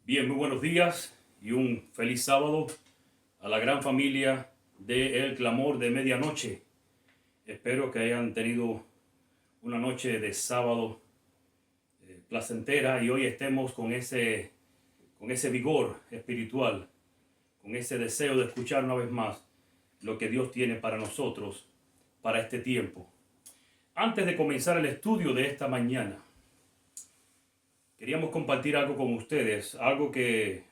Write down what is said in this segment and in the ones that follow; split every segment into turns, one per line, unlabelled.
Bien, muy buenos días y un feliz sábado a la gran familia de El Clamor de Medianoche. Espero que hayan tenido una noche de sábado placentera y hoy estemos con ese vigor espiritual, con ese deseo de escuchar una vez más lo que Dios tiene para nosotros, para este tiempo. Antes de comenzar el estudio de esta mañana, queríamos compartir algo con ustedes, algo que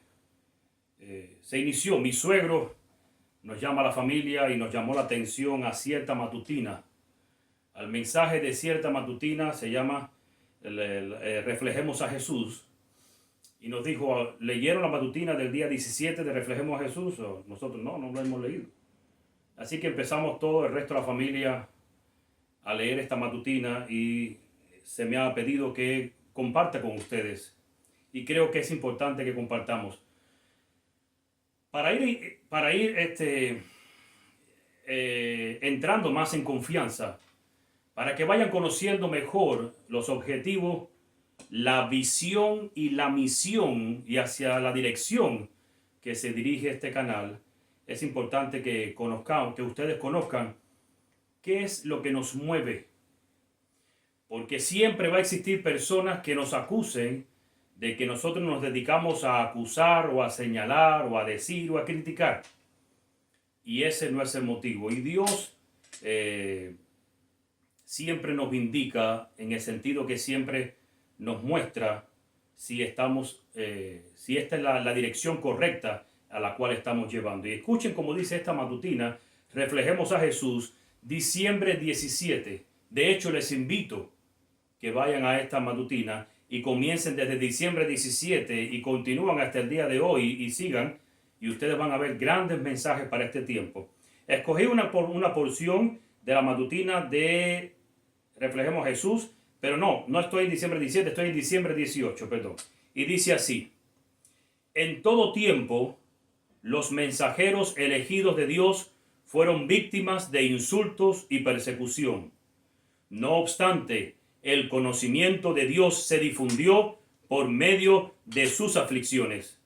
se inició. Mi suegro nos llama a la familia y nos llamó la atención a cierta matutina. Al mensaje de cierta matutina se llama Reflejemos a Jesús. Y nos dijo, ¿leyeron la matutina del día 17 de Reflejemos a Jesús? O nosotros no lo hemos leído. Así que empezamos todo el resto de la familia a leer esta matutina y se me ha pedido que comparta con ustedes. Y creo que es importante que compartamos. Para ir entrando más en confianza, para que vayan conociendo mejor los objetivos, la visión y la misión y hacia la dirección que se dirige este canal, es importante que conozcan, que ustedes conozcan qué es lo que nos mueve. Porque siempre va a existir personas que nos acusen de que nosotros nos dedicamos a acusar o a señalar o a decir o a criticar. Y ese no es el motivo. Y Dios siempre nos indica, en el sentido que siempre nos muestra si si esta es la dirección correcta a la cual estamos llevando. Y escuchen como dice esta matutina, Reflejemos a Jesús, diciembre 17. De hecho, les invito que vayan a esta matutina y comiencen desde diciembre 17 y continúan hasta el día de hoy y sigan, y ustedes van a ver grandes mensajes para este tiempo. Escogí una porción de la matutina de Reflejemos a Jesús, pero no estoy en diciembre 17, estoy en diciembre 18, perdón. Y dice así: en todo tiempo, los mensajeros elegidos de Dios fueron víctimas de insultos y persecución. No obstante, el conocimiento de Dios se difundió por medio de sus aflicciones.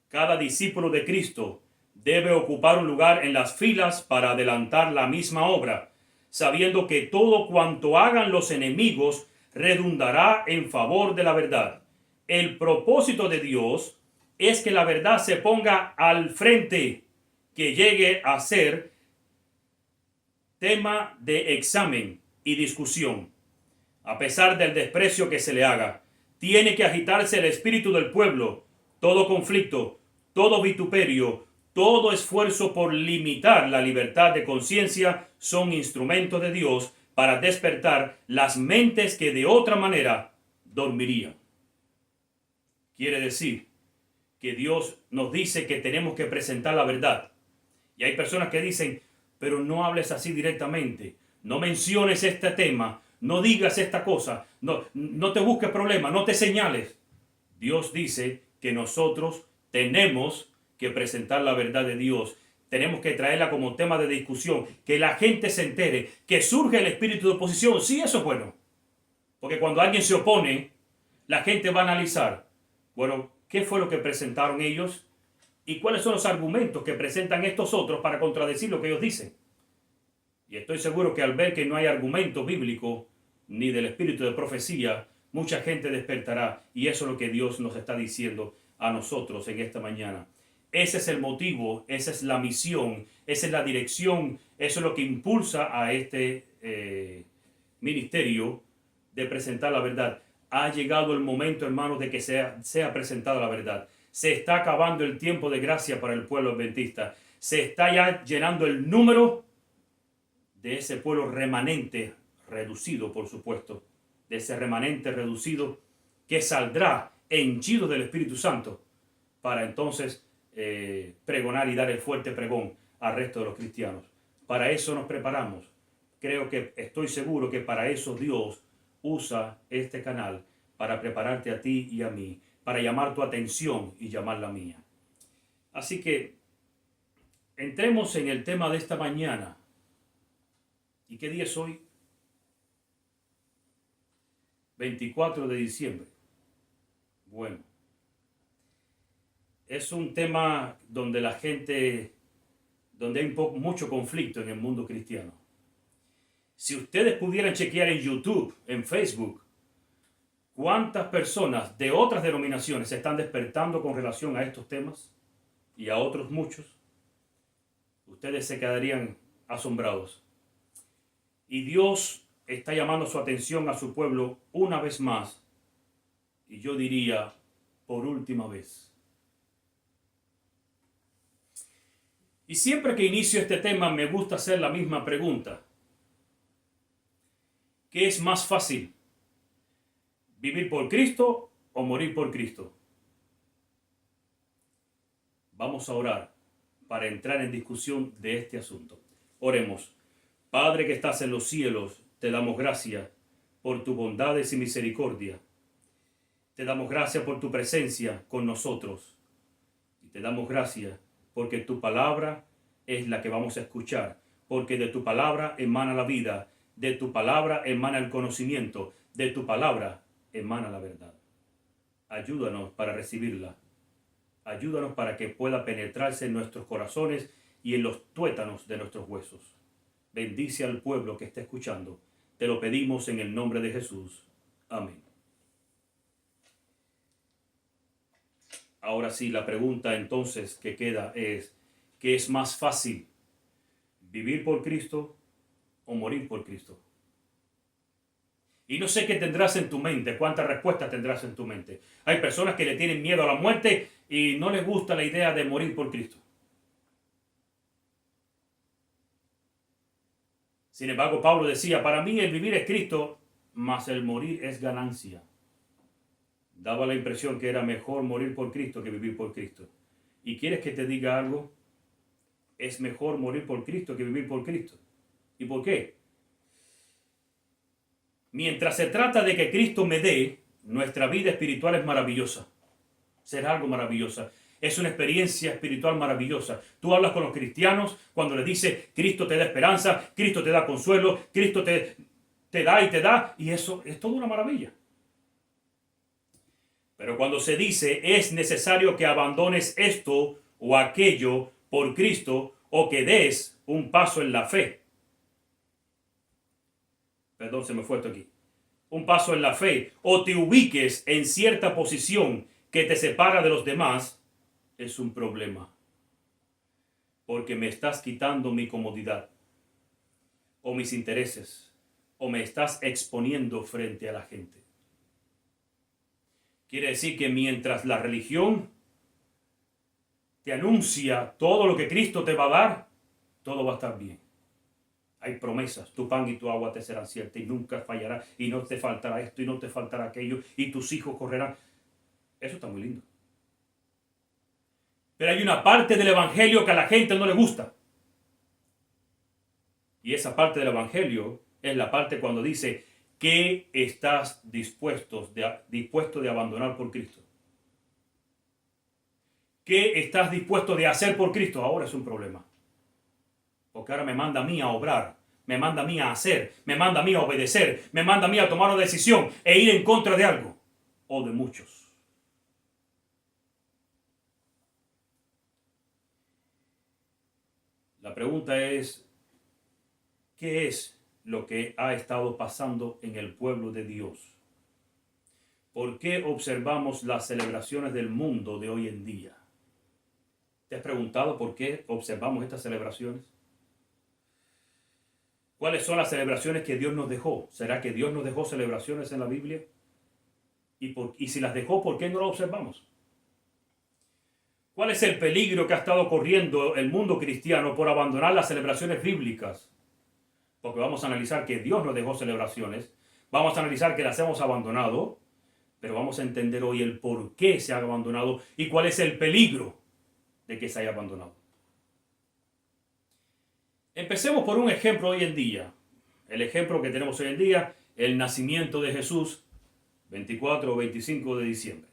Cada discípulo de Cristo debe ocupar un lugar en las filas para adelantar la misma obra, sabiendo que todo cuanto hagan los enemigos redundará en favor de la verdad. El propósito de Dios es que la verdad se ponga al frente, que llegue a ser tema de examen y discusión. A pesar del desprecio que se le haga, tiene que agitarse el espíritu del pueblo. Todo conflicto, todo vituperio, todo esfuerzo por limitar la libertad de conciencia son instrumentos de Dios para despertar las mentes que de otra manera dormirían. Quiere decir que Dios nos dice que tenemos que presentar la verdad. Y hay personas que dicen, pero no hables así directamente, no menciones este tema, no digas esta cosa, no te busques problemas, no te señales. Dios dice que nosotros tenemos que presentar la verdad de Dios. Tenemos que traerla como tema de discusión, que la gente se entere, que surge el espíritu de oposición. Sí, eso es bueno. Porque cuando alguien se opone, la gente va a analizar, bueno, ¿qué fue lo que presentaron ellos? ¿Y cuáles son los argumentos que presentan estos otros para contradecir lo que ellos dicen? Y estoy seguro que al ver que no hay argumento bíblico ni del espíritu de profecía, mucha gente despertará. Y eso es lo que Dios nos está diciendo a nosotros en esta mañana. Ese es el motivo, esa es la misión, esa es la dirección, eso es lo que impulsa a este ministerio de presentar la verdad. Ha llegado el momento, hermanos, de que sea presentada la verdad. Se está acabando el tiempo de gracia para el pueblo adventista. Se está ya llenando el número de ese pueblo remanente, reducido por supuesto, de ese remanente reducido que saldrá henchido del Espíritu Santo para entonces pregonar y dar el fuerte pregón al resto de los cristianos. Para eso nos preparamos. Estoy seguro que para eso Dios usa este canal, para prepararte a ti y a mí, para llamar tu atención y llamar la mía. Así que entremos en el tema de esta mañana. ¿Y qué día es hoy? 24 de diciembre. Bueno, es un tema donde la gente, donde hay mucho conflicto en el mundo cristiano. Si ustedes pudieran chequear en YouTube, en Facebook, cuántas personas de otras denominaciones se están despertando con relación a estos temas y a otros muchos, ustedes se quedarían asombrados. Y Dios está llamando su atención a su pueblo una vez más, y yo diría por última vez. Y siempre que inicio este tema me gusta hacer la misma pregunta. ¿Qué es más fácil? ¿Vivir por Cristo o morir por Cristo? Vamos a orar para entrar en discusión de este asunto. Oremos. Padre que estás en los cielos, te damos gracias por tus bondades y misericordia. Te damos gracias por tu presencia con nosotros. Y te damos gracias porque tu palabra es la que vamos a escuchar. Porque de tu palabra emana la vida. De tu palabra emana el conocimiento. De tu palabra emana la verdad. Ayúdanos para recibirla. Ayúdanos para que pueda penetrarse en nuestros corazones y en los tuétanos de nuestros huesos. Bendice al pueblo que está escuchando. Te lo pedimos en el nombre de Jesús. Amén. Ahora sí, la pregunta entonces que queda es, ¿qué es más fácil? ¿Vivir por Cristo o morir por Cristo? Y no sé qué tendrás en tu mente, cuántas respuestas tendrás en tu mente. Hay personas que le tienen miedo a la muerte y no les gusta la idea de morir por Cristo. Sin embargo, Pablo decía, para mí el vivir es Cristo, mas el morir es ganancia. Daba la impresión que era mejor morir por Cristo que vivir por Cristo. ¿Y quieres que te diga algo? Es mejor morir por Cristo que vivir por Cristo. ¿Y por qué? Mientras se trata de que Cristo me dé, nuestra vida espiritual es maravillosa. Será algo maravillosa. Es una experiencia espiritual maravillosa. Tú hablas con los cristianos cuando les dices, Cristo te da esperanza, Cristo te da consuelo, Cristo te da, y eso es toda una maravilla. Pero cuando se dice, es necesario que abandones esto o aquello por Cristo, o que des un paso en la fe. Perdón, se me fue esto aquí. Un paso en la fe, o te ubiques en cierta posición que te separa de los demás, es un problema. Porque me estás quitando mi comodidad, o mis intereses, o me estás exponiendo frente a la gente. Quiere decir que mientras la religión te anuncia todo lo que Cristo te va a dar, todo va a estar bien. Hay promesas, tu pan y tu agua te serán ciertas y nunca fallará y no te faltará esto y no te faltará aquello y tus hijos correrán. Eso está muy lindo. Pero hay una parte del evangelio que a la gente no le gusta. Y esa parte del evangelio es la parte cuando dice, ¿qué estás dispuesto de abandonar por Cristo? ¿Qué estás dispuesto de hacer por Cristo? Ahora es un problema. Porque ahora me manda a mí a obrar, me manda a mí a hacer, me manda a mí a obedecer, me manda a mí a tomar una decisión e ir en contra de algo o de muchos. La pregunta es, ¿qué es lo que ha estado pasando en el pueblo de Dios? ¿Por qué observamos las celebraciones del mundo de hoy en día? ¿Te has preguntado por qué observamos estas celebraciones? ¿Cuáles son las celebraciones que Dios nos dejó? ¿Será que Dios nos dejó celebraciones en la Biblia? Y si las dejó, ¿por qué no las observamos? ¿Cuál es el peligro que ha estado corriendo el mundo cristiano por abandonar las celebraciones bíblicas? Porque vamos a analizar que Dios nos dejó celebraciones, vamos a analizar que las hemos abandonado, pero vamos a entender hoy el por qué se ha abandonado y cuál es el peligro de que se haya abandonado. Empecemos por un ejemplo hoy en día. El ejemplo que tenemos hoy en día, el nacimiento de Jesús, 24 o 25 de diciembre.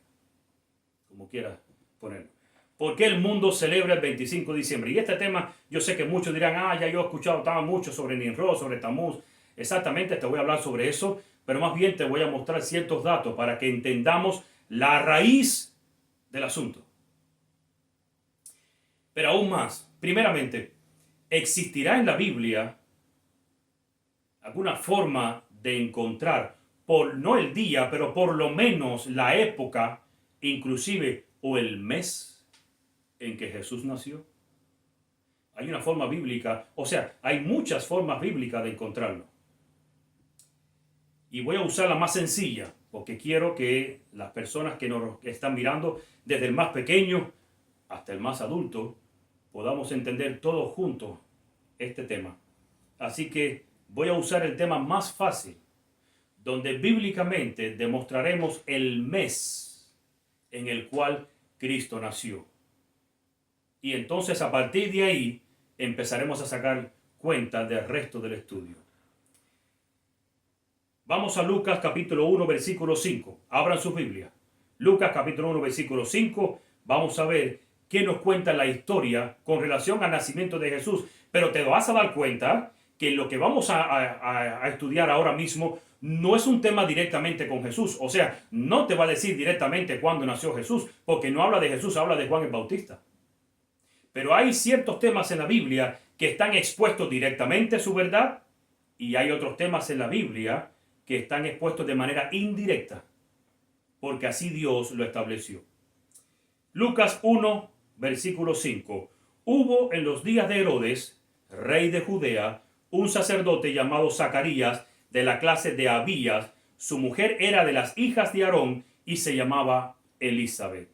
Como quieras ponerlo. ¿Por qué el mundo celebra el 25 de diciembre? Y este tema, yo sé que muchos dirán, ya yo he escuchado mucho sobre Nimrod, sobre Tamuz. Exactamente, te voy a hablar sobre eso, pero más bien te voy a mostrar ciertos datos para que entendamos la raíz del asunto. Pero aún más, primeramente, ¿existirá en la Biblia alguna forma de encontrar, no el día, pero por lo menos la época, inclusive, o el mes en que Jesús nació? Hay una forma bíblica, o sea, hay muchas formas bíblicas de encontrarlo. Y voy a usar la más sencilla, porque quiero que las personas que nos están mirando, desde el más pequeño hasta el más adulto, podamos entender todos juntos este tema. Así que voy a usar el tema más fácil, donde bíblicamente demostraremos el mes en el cual Cristo nació. Y entonces a partir de ahí empezaremos a sacar cuenta del resto del estudio. Vamos a Lucas capítulo 1 versículo 5. Abran su Biblia. Lucas capítulo 1 versículo 5. Vamos a ver qué nos cuenta la historia con relación al nacimiento de Jesús. Pero te vas a dar cuenta que lo que vamos a estudiar ahora mismo no es un tema directamente con Jesús. O sea, no te va a decir directamente cuándo nació Jesús, porque no habla de Jesús, habla de Juan el Bautista. Pero hay ciertos temas en la Biblia que están expuestos directamente a su verdad, y hay otros temas en la Biblia que están expuestos de manera indirecta, porque así Dios lo estableció. Lucas 1, versículo 5. Hubo en los días de Herodes, rey de Judea, un sacerdote llamado Zacarías, de la clase de Abías. Su mujer era de las hijas de Aarón y se llamaba Elizabeth.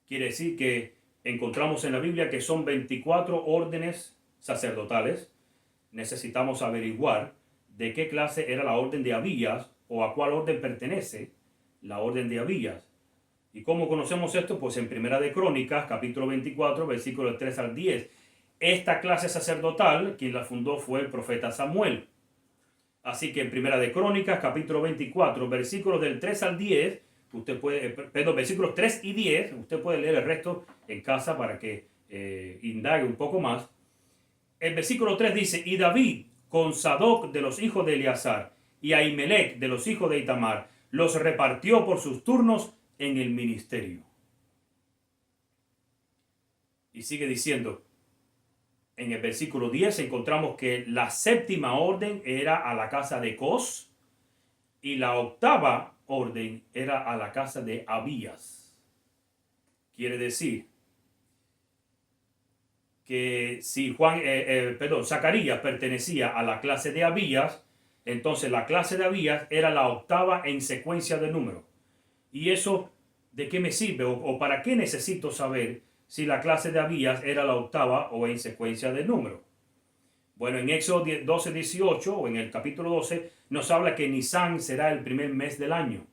Quiere decir que encontramos en la Biblia que son 24 órdenes sacerdotales. Necesitamos averiguar de qué clase era la orden de Abías o a cuál orden pertenece la orden de Abías. ¿Y cómo conocemos esto? Pues en Primera de Crónicas, capítulo 24, versículos 3 al 10. Esta clase sacerdotal, quien la fundó fue el profeta Samuel. Así que en Primera de Crónicas, capítulo 24, versículos del 3 al 10, versículos 3 y 10, usted puede leer el resto en casa para que indague un poco más. El versículo 3 dice: y David, con Sadoc de los hijos de Eleazar y Ahimelech de los hijos de Itamar, los repartió por sus turnos en el ministerio. Y sigue diciendo, en el versículo 10 encontramos que la séptima orden era a la casa de Cos y la octava orden era a la casa de Abías. Quiere decir que si Zacarías pertenecía a la clase de Abías, entonces la clase de Abías era la octava en secuencia de número. ¿Y eso de qué me sirve o para qué necesito saber si la clase de Abías era la octava o en secuencia de número? Bueno, en Éxodo 12, 18 o en el capítulo 12 nos habla que Nisán será el primer mes del año.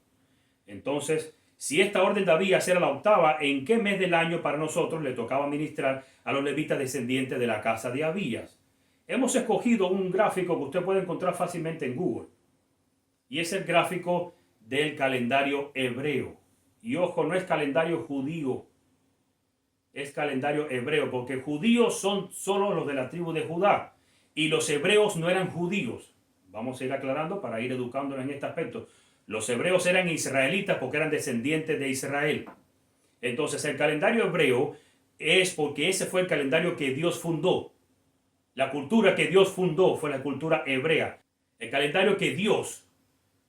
Entonces, si esta orden de Abías era la octava, ¿en qué mes del año para nosotros le tocaba ministrar a los levitas descendientes de la casa de Abías? Hemos escogido un gráfico que usted puede encontrar fácilmente en Google. Y es el gráfico del calendario hebreo. Y ojo, no es calendario judío, es calendario hebreo, porque judíos son solo los de la tribu de Judá y los hebreos no eran judíos. Vamos a ir aclarando para ir educándonos en este aspecto. Los hebreos eran israelitas porque eran descendientes de Israel. Entonces el calendario hebreo es porque ese fue el calendario que Dios fundó. La cultura que Dios fundó fue la cultura hebrea. El calendario que Dios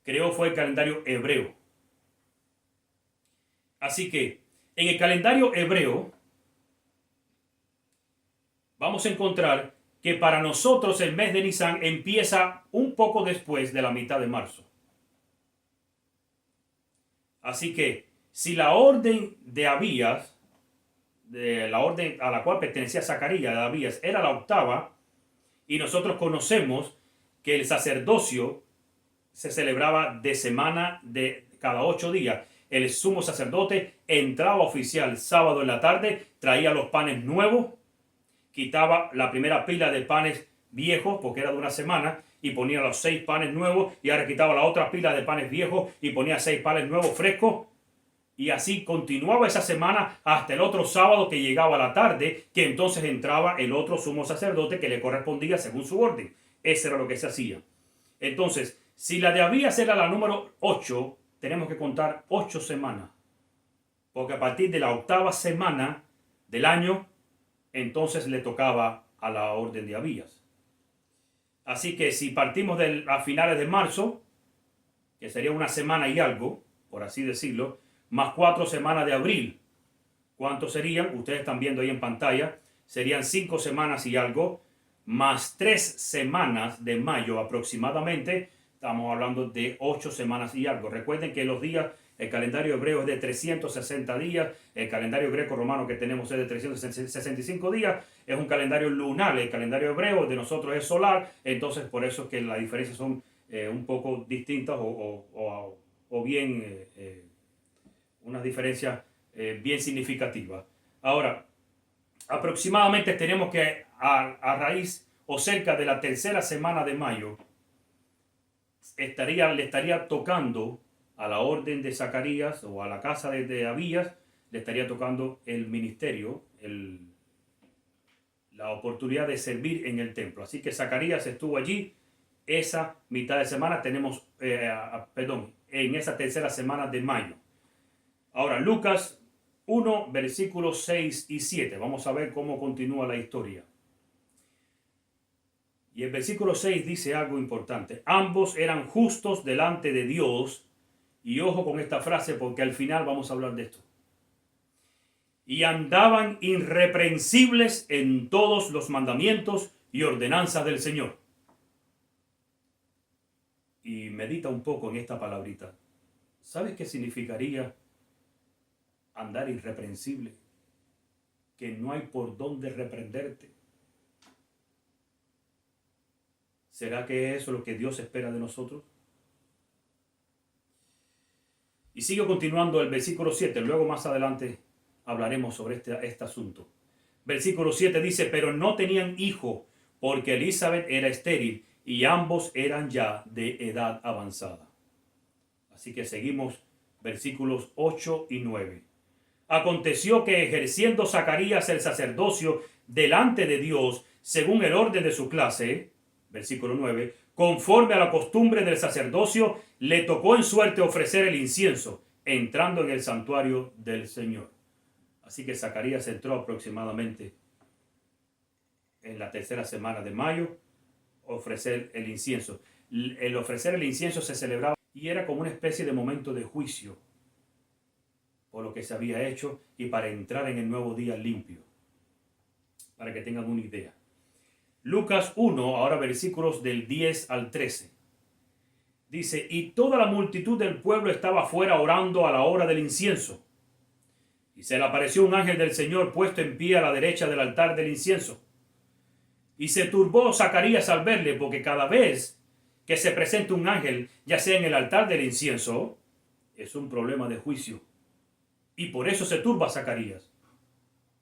creó fue el calendario hebreo. Así que en el calendario hebreo vamos a encontrar que para nosotros el mes de Nisán empieza un poco después de la mitad de marzo. Así que si la orden de Abías, de la orden a la cual pertenecía Zacarías de Abías, era la octava, y nosotros conocemos que el sacerdocio se celebraba de semana de cada 8 días. El sumo sacerdote entraba oficial sábado en la tarde, traía los panes nuevos, quitaba la primera pila de panes viejos, porque era de una semana, y ponía los 6 panes nuevos, y ahora quitaba la otra pila de panes viejos, y ponía 6 panes nuevos frescos, y así continuaba esa semana hasta el otro sábado que llegaba la tarde, que entonces entraba el otro sumo sacerdote que le correspondía según su orden. Eso era lo que se hacía. Entonces, si la de Abías era la número 8, tenemos que contar 8 semanas, porque a partir de la octava semana del año entonces le tocaba a la orden de Abías. Así que si partimos a finales de marzo, que sería una semana y algo, por así decirlo, más 4 semanas de abril, ¿cuántos serían? Ustedes están viendo ahí en pantalla, serían 5 semanas y algo, más 3 semanas de mayo aproximadamente, estamos hablando de 8 semanas y algo. Recuerden que los días, el calendario hebreo es de 360 días, el calendario greco-romano que tenemos es de 365 días, es un calendario lunar, el calendario hebreo de nosotros es solar, entonces por eso es que las diferencias son un poco distintas o bien unas diferencias bien significativas. Ahora, aproximadamente tenemos que a raíz o cerca de la tercera semana de mayo le estaría tocando a la orden de Zacarías o a la casa de Abías, le estaría tocando el ministerio, la oportunidad de servir en el templo. Así que Zacarías estuvo allí esa mitad de semana, en esa tercera semana de mayo. Ahora, Lucas 1, versículos 6 y 7. Vamos a ver cómo continúa la historia. Y el versículo 6 dice algo importante. Ambos eran justos delante de Dios. Y ojo con esta frase porque al final vamos a hablar de esto. Y andaban irreprensibles en todos los mandamientos y ordenanzas del Señor. Y medita un poco en esta palabrita. ¿Sabes qué significaría andar irreprensible? Que no hay por dónde reprenderte. ¿Será que eso es lo que Dios espera de nosotros? Y sigo continuando el versículo 7. Luego más adelante hablaremos sobre este asunto. Versículo 7 dice, pero no tenían hijo porque Elizabeth era estéril y ambos eran ya de edad avanzada. Así que seguimos versículos 8 y 9. Aconteció que ejerciendo Zacarías el sacerdocio delante de Dios, según el orden de su clase, versículo 9, conforme a la costumbre del sacerdocio, le tocó en suerte ofrecer el incienso, entrando en el santuario del Señor. Así que Zacarías entró aproximadamente en la tercera semana de mayo, ofrecer el incienso. El ofrecer el incienso se celebraba y era como una especie de momento de juicio por lo que se había hecho y para entrar en el nuevo día limpio, para que tengan una idea. Lucas 1, ahora versículos del 10 al 13. Dice, y toda la multitud del pueblo estaba afuera orando a la hora del incienso. Y se le apareció un ángel del Señor puesto en pie a la derecha del altar del incienso. Y se turbó Zacarías al verle, porque cada vez que se presenta un ángel, ya sea en el altar del incienso, es un problema de juicio. Y por eso se turba Zacarías.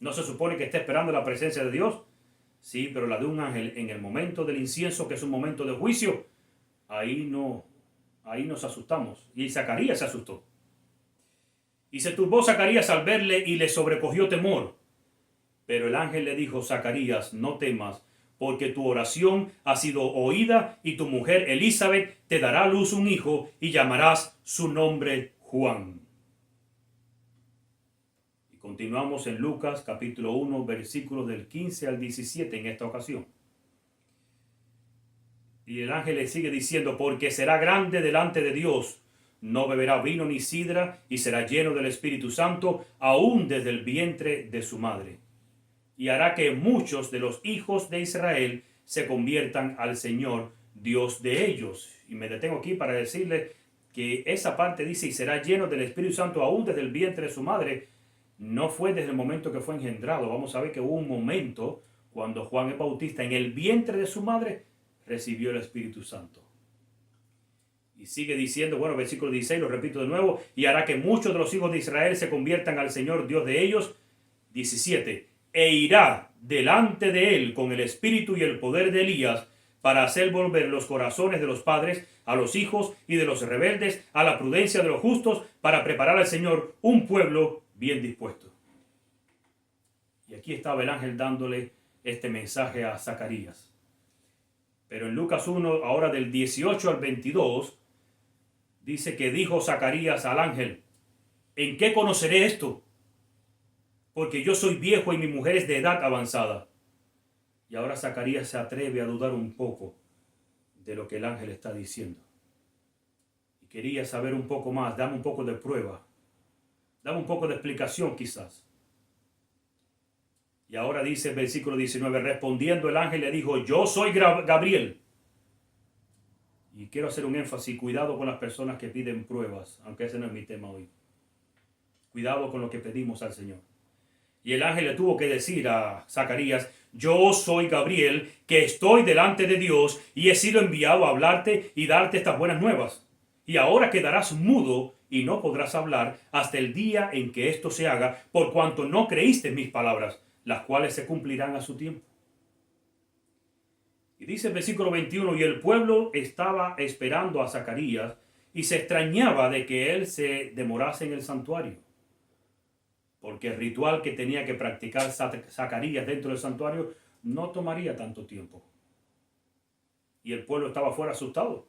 ¿No se supone que está esperando la presencia de Dios? Sí, pero la de un ángel en el momento del incienso, que es un momento de juicio, ahí nos asustamos. Y Zacarías se asustó. Y se turbó Zacarías al verle y le sobrecogió temor. Pero el ángel le dijo, Zacarías, no temas, porque tu oración ha sido oída y tu mujer Elizabeth te dará a luz un hijo y llamarás su nombre Juan. Y continuamos en Lucas capítulo 1, versículos del 15 al 17 en esta ocasión. Y el ángel le sigue diciendo, porque será grande delante de Dios, no beberá vino ni sidra y será lleno del Espíritu Santo aún desde el vientre de su madre. Y hará que muchos de los hijos de Israel se conviertan al Señor, Dios de ellos. Y me detengo aquí para decirles que esa parte dice, y será lleno del Espíritu Santo aún desde el vientre de su madre. No fue desde el momento que fue engendrado. Vamos a ver que hubo un momento cuando Juan el Bautista en el vientre de su madre recibió el Espíritu Santo. Y sigue diciendo, bueno, versículo 16, lo repito de nuevo, y hará que muchos de los hijos de Israel se conviertan al Señor, Dios de ellos. 17, e irá delante de él con el espíritu y el poder de Elías para hacer volver los corazones de los padres a los hijos y de los rebeldes a la prudencia de los justos, para preparar al Señor un pueblo bien dispuesto. Y aquí estaba el ángel dándole este mensaje a Zacarías. Pero en Lucas 1, ahora del 18 al 22, dice que dijo Zacarías al ángel, ¿en qué conoceré esto? porque yo soy viejo y mi mujer es de edad avanzada. Y ahora Zacarías se atreve a dudar un poco de lo que el ángel está diciendo. Y quería saber un poco más, dame un poco de prueba, dame un poco de explicación quizás. Y ahora dice el versículo 19, respondiendo el ángel le dijo, yo soy Gabriel. Y quiero hacer un énfasis, cuidado con las personas que piden pruebas, aunque ese no es mi tema hoy. Cuidado con lo que pedimos al Señor. Y el ángel le tuvo que decir a Zacarías, yo soy Gabriel, que estoy delante de Dios y he sido enviado a hablarte y darte estas buenas nuevas. Y ahora quedarás mudo y no podrás hablar hasta el día en que esto se haga, por cuanto no creíste en mis palabras, las cuales se cumplirán a su tiempo. Y dice el versículo 21, y el pueblo estaba esperando a Zacarías y se extrañaba de que él se demorase en el santuario, porque el ritual que tenía que practicar Zacarías dentro del santuario no tomaría tanto tiempo. Y el pueblo estaba fuera asustado.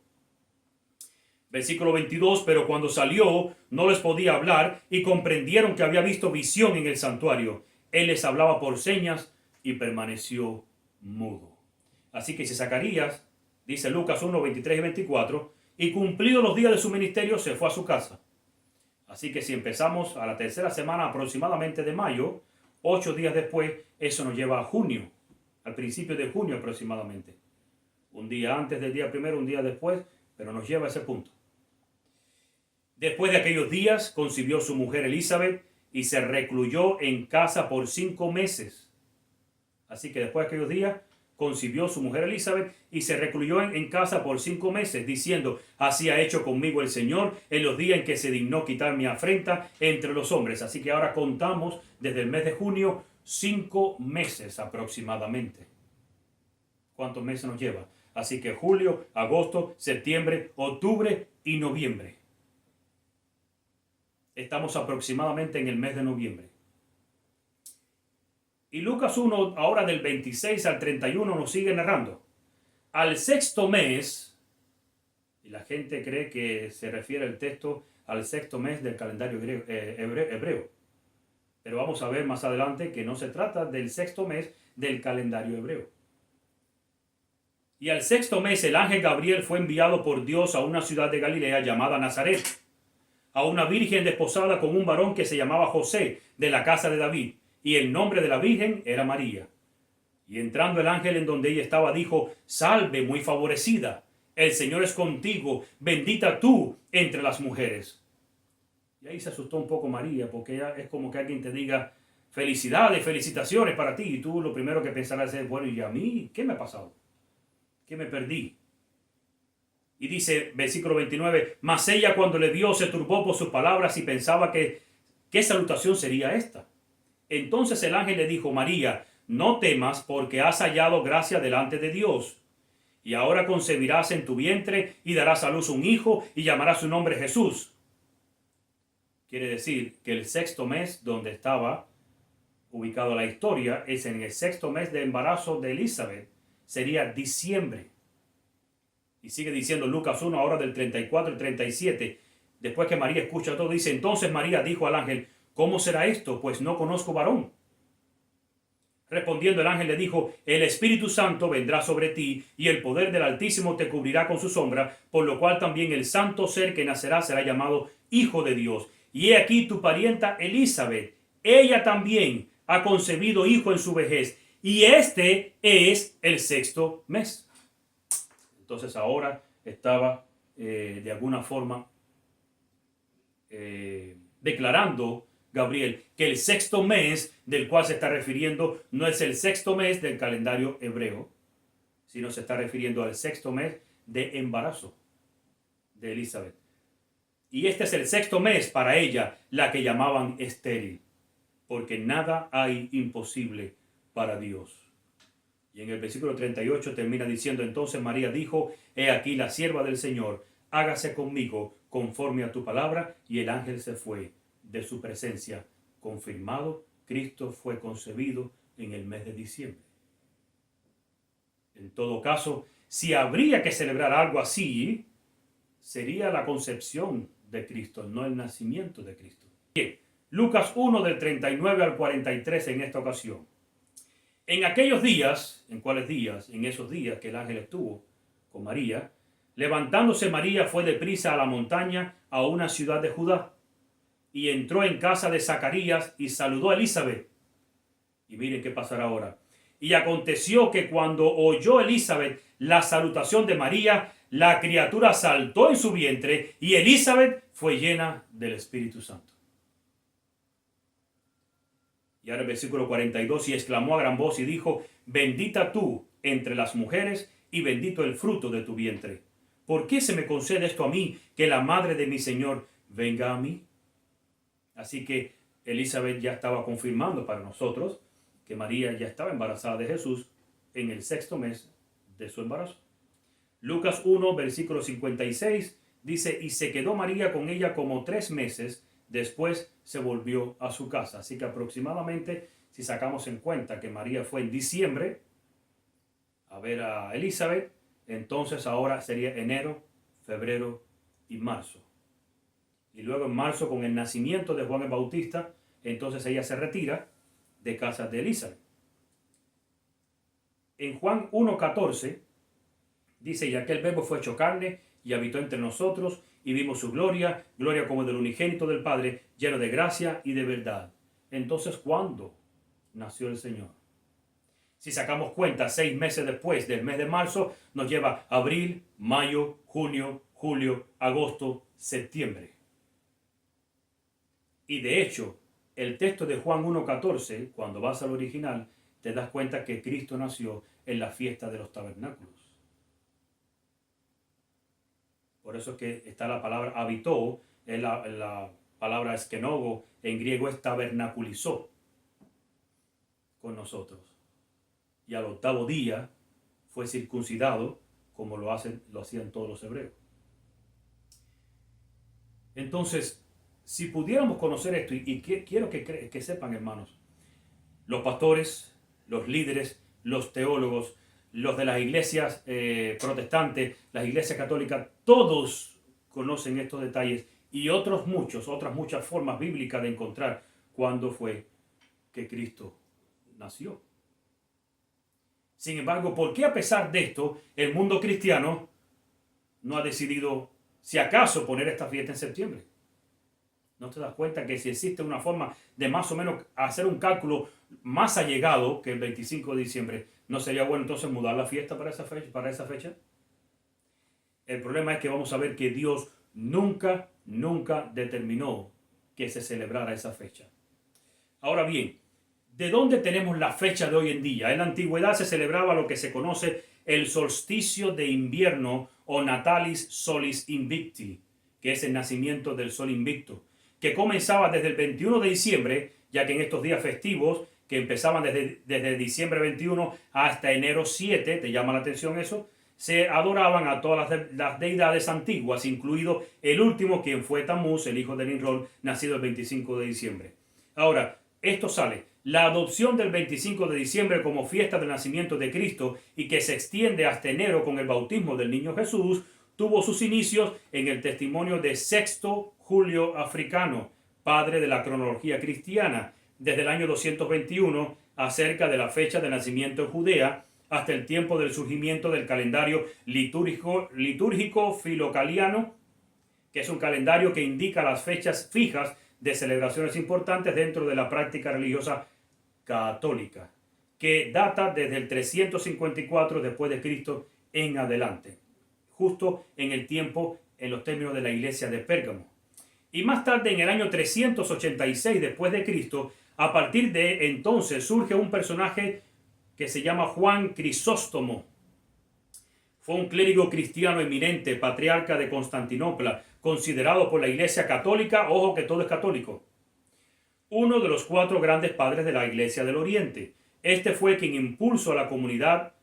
Versículo 22, pero cuando salió no les podía hablar y comprendieron que había visto visión en el santuario. Él les hablaba por señas y permaneció mudo. Así que si Zacarías, dice Lucas 1, 23 y 24, y cumplidos los días de su ministerio se fue a su casa. Así que si empezamos a la tercera semana aproximadamente de mayo, 8 días después, eso nos lleva a junio, al principio de junio aproximadamente. Un día antes del día primero, un día después, pero nos lleva a ese punto. Después de aquellos días, concibió su mujer Elizabeth y se recluyó en casa por 5 meses. Así que después de aquellos días, concibió su mujer Elizabeth y se recluyó en casa por 5 meses, diciendo, así ha hecho conmigo el Señor en los días en que se dignó quitar mi afrenta entre los hombres. Así que ahora contamos desde el mes de junio 5 meses aproximadamente. ¿Cuántos meses nos lleva? Así que julio, agosto, septiembre, octubre y noviembre. Estamos aproximadamente en el mes de noviembre. Y Lucas 1, ahora del 26 al 31, nos sigue narrando. Al sexto mes, y la gente cree que se refiere el texto al sexto mes del calendario hebreo. Pero vamos a ver más adelante que no se trata del sexto mes del calendario hebreo. Y al sexto mes el ángel Gabriel fue enviado por Dios a una ciudad de Galilea llamada Nazaret, a una virgen desposada con un varón que se llamaba José, de la casa de David, y el nombre de la virgen era María. Y entrando el ángel en donde ella estaba, dijo, salve muy favorecida, el Señor es contigo, bendita tú entre las mujeres. Y ahí se asustó un poco María, porque ella es como que alguien te diga, felicidades, felicitaciones para ti, y tú lo primero que pensarás es, bueno, ¿y a mí qué me ha pasado? ¿Qué me perdí? Y dice, versículo 29, mas ella cuando le vio se turbó por sus palabras y pensaba que, ¿qué salutación sería esta? Entonces el ángel le dijo, María, no temas porque has hallado gracia delante de Dios. Y ahora concebirás en tu vientre y darás a luz un hijo y llamarás su nombre Jesús. Quiere decir que el sexto mes donde estaba ubicado la historia es en el sexto mes de embarazo de Elizabeth. Sería diciembre. Y sigue diciendo Lucas 1, ahora del 34 y 37. Después que María escucha todo, dice, entonces María dijo al ángel, ¿cómo será esto? Pues no conozco varón. Respondiendo el ángel le dijo, el Espíritu Santo vendrá sobre ti y el poder del Altísimo te cubrirá con su sombra, por lo cual también el santo ser que nacerá será llamado Hijo de Dios. Y he aquí tu parienta Elizabeth, ella también ha concebido hijo en su vejez, y este es el sexto mes. Entonces ahora estaba de alguna forma declarando Gabriel que el sexto mes del cual se está refiriendo no es el sexto mes del calendario hebreo, sino se está refiriendo al sexto mes de embarazo de Elizabeth. Y este es el sexto mes para ella, la que llamaban estéril, porque nada hay imposible para Dios. Y en el versículo 38 termina diciendo, entonces María dijo, he aquí la sierva del Señor, hágase conmigo conforme a tu palabra, y el ángel se fue de su presencia. Confirmado, Cristo fue concebido en el mes de diciembre. En todo caso, si habría que celebrar algo así, sería la concepción de Cristo, no el nacimiento de Cristo. Bien, Lucas 1 del 39 al 43 en esta ocasión. En aquellos días, ¿en cuáles días? En esos días que el ángel estuvo con María, levantándose María fue deprisa a la montaña a una ciudad de Judá y entró en casa de Zacarías y saludó a Elizabeth. Y miren qué pasará ahora. Y aconteció que cuando oyó Elizabeth la salutación de María, la criatura saltó en su vientre y Elizabeth fue llena del Espíritu Santo. Y ahora el versículo 42, y exclamó a gran voz y dijo, bendita tú entre las mujeres y bendito el fruto de tu vientre. ¿Por qué se me concede esto a mí, que la madre de mi Señor venga a mí? Así que Elizabeth ya estaba confirmando para nosotros que María ya estaba embarazada de Jesús en el 6º mes de su embarazo. Lucas 1, versículo 56 dice, y se quedó María con ella como 3 meses, después se volvió a su casa. Así que aproximadamente, si sacamos en cuenta que María fue en diciembre a ver a Elizabeth, entonces ahora sería enero, febrero y marzo. Y luego en marzo, con el nacimiento de Juan el Bautista, entonces ella se retira de casa de Elizabeth. En Juan 1:14 dice, y aquel verbo fue hecho carne y habitó entre nosotros y vimos su gloria, gloria como del unigénito del Padre, lleno de gracia y de verdad. Entonces, ¿cuándo nació el Señor? Si sacamos cuenta, 6 meses después del mes de marzo, nos lleva abril, mayo, junio, julio, agosto, septiembre. Y de hecho, el texto de Juan 1:14, cuando vas al original, te das cuenta que Cristo nació en la fiesta de los tabernáculos. Por eso es que está la palabra habitó, la palabra esquenogo, en griego es tabernaculizó con nosotros. Y al 8º día fue circuncidado, como lo hacían todos los hebreos. Entonces, si pudiéramos conocer esto, y quiero que sepan, hermanos, los pastores, los líderes, los teólogos, los de las iglesias protestantes, las iglesias católicas, todos conocen estos detalles y otras muchas formas bíblicas de encontrar cuándo fue que Cristo nació. Sin embargo, ¿por qué a pesar de esto el mundo cristiano no ha decidido, si acaso, poner esta fiesta en septiembre? ¿No te das cuenta que si existe una forma de más o menos hacer un cálculo más allegado que el 25 de diciembre, no sería bueno entonces mudar la fiesta para esa fecha? El problema es que vamos a ver que Dios nunca determinó que se celebrara esa fecha. Ahora bien, ¿de dónde tenemos la fecha de hoy en día? En la antigüedad se celebraba lo que se conoce el solsticio de invierno o Natalis Solis Invicti, que es el nacimiento del sol invicto, que comenzaba desde el 21 de diciembre, ya que en estos días festivos, que empezaban desde diciembre 21 hasta enero 7, ¿te llama la atención eso? Se adoraban a todas las deidades antiguas, incluido el último, quien fue Tamuz, el hijo de Nimrod, nacido el 25 de diciembre. Ahora, esto sale, la adopción del 25 de diciembre como fiesta del nacimiento de Cristo y que se extiende hasta enero con el bautismo del niño Jesús, tuvo sus inicios en el testimonio de Sexto Julio Africano, padre de la cronología cristiana, desde el año 221 acerca de la fecha de nacimiento en Judea hasta el tiempo del surgimiento del calendario litúrgico filocaliano, que es un calendario que indica las fechas fijas de celebraciones importantes dentro de la práctica religiosa católica, que data desde el 354 después de Cristo en adelante, justo en los términos de la iglesia de Pérgamo. Y más tarde, en el año 386 después de Cristo, a partir de entonces surge un personaje que se llama Juan Crisóstomo. Fue un clérigo cristiano eminente, patriarca de Constantinopla, considerado por la Iglesia Católica, ojo que todo es católico, uno de los 4 grandes padres de la Iglesia del Oriente. Este fue quien impulsó a la comunidad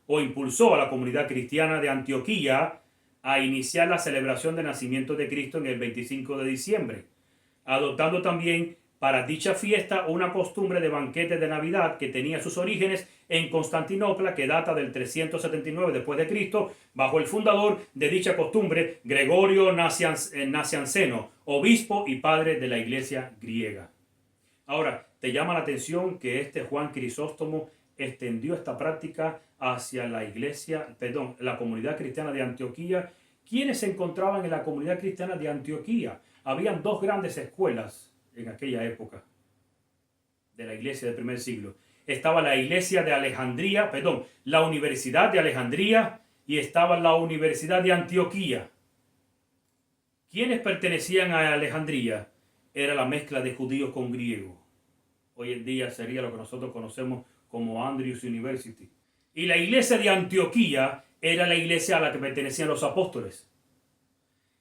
cristiana de Antioquía a iniciar la celebración del nacimiento de Cristo en el 25 de diciembre, adoptando también para dicha fiesta una costumbre de banquete de Navidad que tenía sus orígenes en Constantinopla, que data del 379 después de Cristo, bajo el fundador de dicha costumbre, Gregorio Nacianceno, obispo y padre de la iglesia griega. Ahora, te llama la atención que este Juan Crisóstomo extendió esta práctica hacia la iglesia, perdón, la comunidad cristiana de Antioquía. ¿Quiénes se encontraban en la comunidad cristiana de Antioquía? Habían dos grandes escuelas en aquella época de la iglesia del primer siglo. Estaba la iglesia de Alejandría, perdón, la Universidad de Alejandría, y estaba la Universidad de Antioquía. ¿Quiénes pertenecían a Alejandría? Era la mezcla de judíos con griegos. Hoy en día sería lo que nosotros conocemos como Andrews University. Y la iglesia de Antioquía era la iglesia a la que pertenecían los apóstoles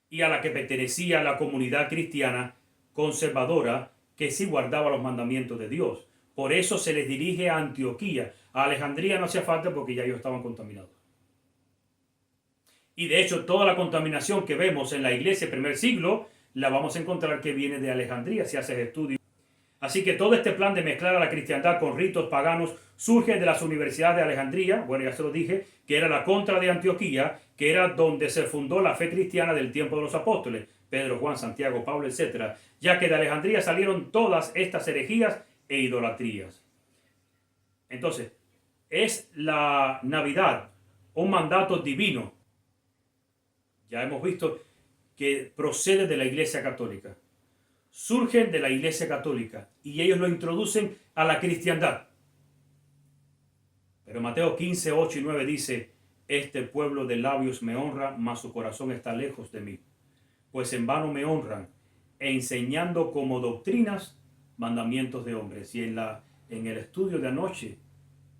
y a la que pertenecía la comunidad cristiana conservadora que sí guardaba los mandamientos de Dios. Por eso se les dirige a Antioquía. A Alejandría no hacía falta porque ya ellos estaban contaminados. Y de hecho toda la contaminación que vemos en la iglesia del primer siglo la vamos a encontrar que viene de Alejandría si haces estudios. Así que todo este plan de mezclar a la cristiandad con ritos paganos surge de las universidades de Alejandría, bueno, ya se lo dije, que era la contra de Antioquía, que era donde se fundó la fe cristiana del tiempo de los apóstoles, Pedro, Juan, Santiago, Pablo, etc., ya que de Alejandría salieron todas estas herejías e idolatrías. Entonces, es la Navidad un mandato divino. Ya hemos visto que procede de la Iglesia Católica. Surgen de la Iglesia Católica y ellos lo introducen a la cristiandad. Pero Mateo 15, 8 y 9 dice: este pueblo de labios me honra, mas su corazón está lejos de mí. Pues en vano me honran, enseñando como doctrinas mandamientos de hombres. Y en el estudio de anoche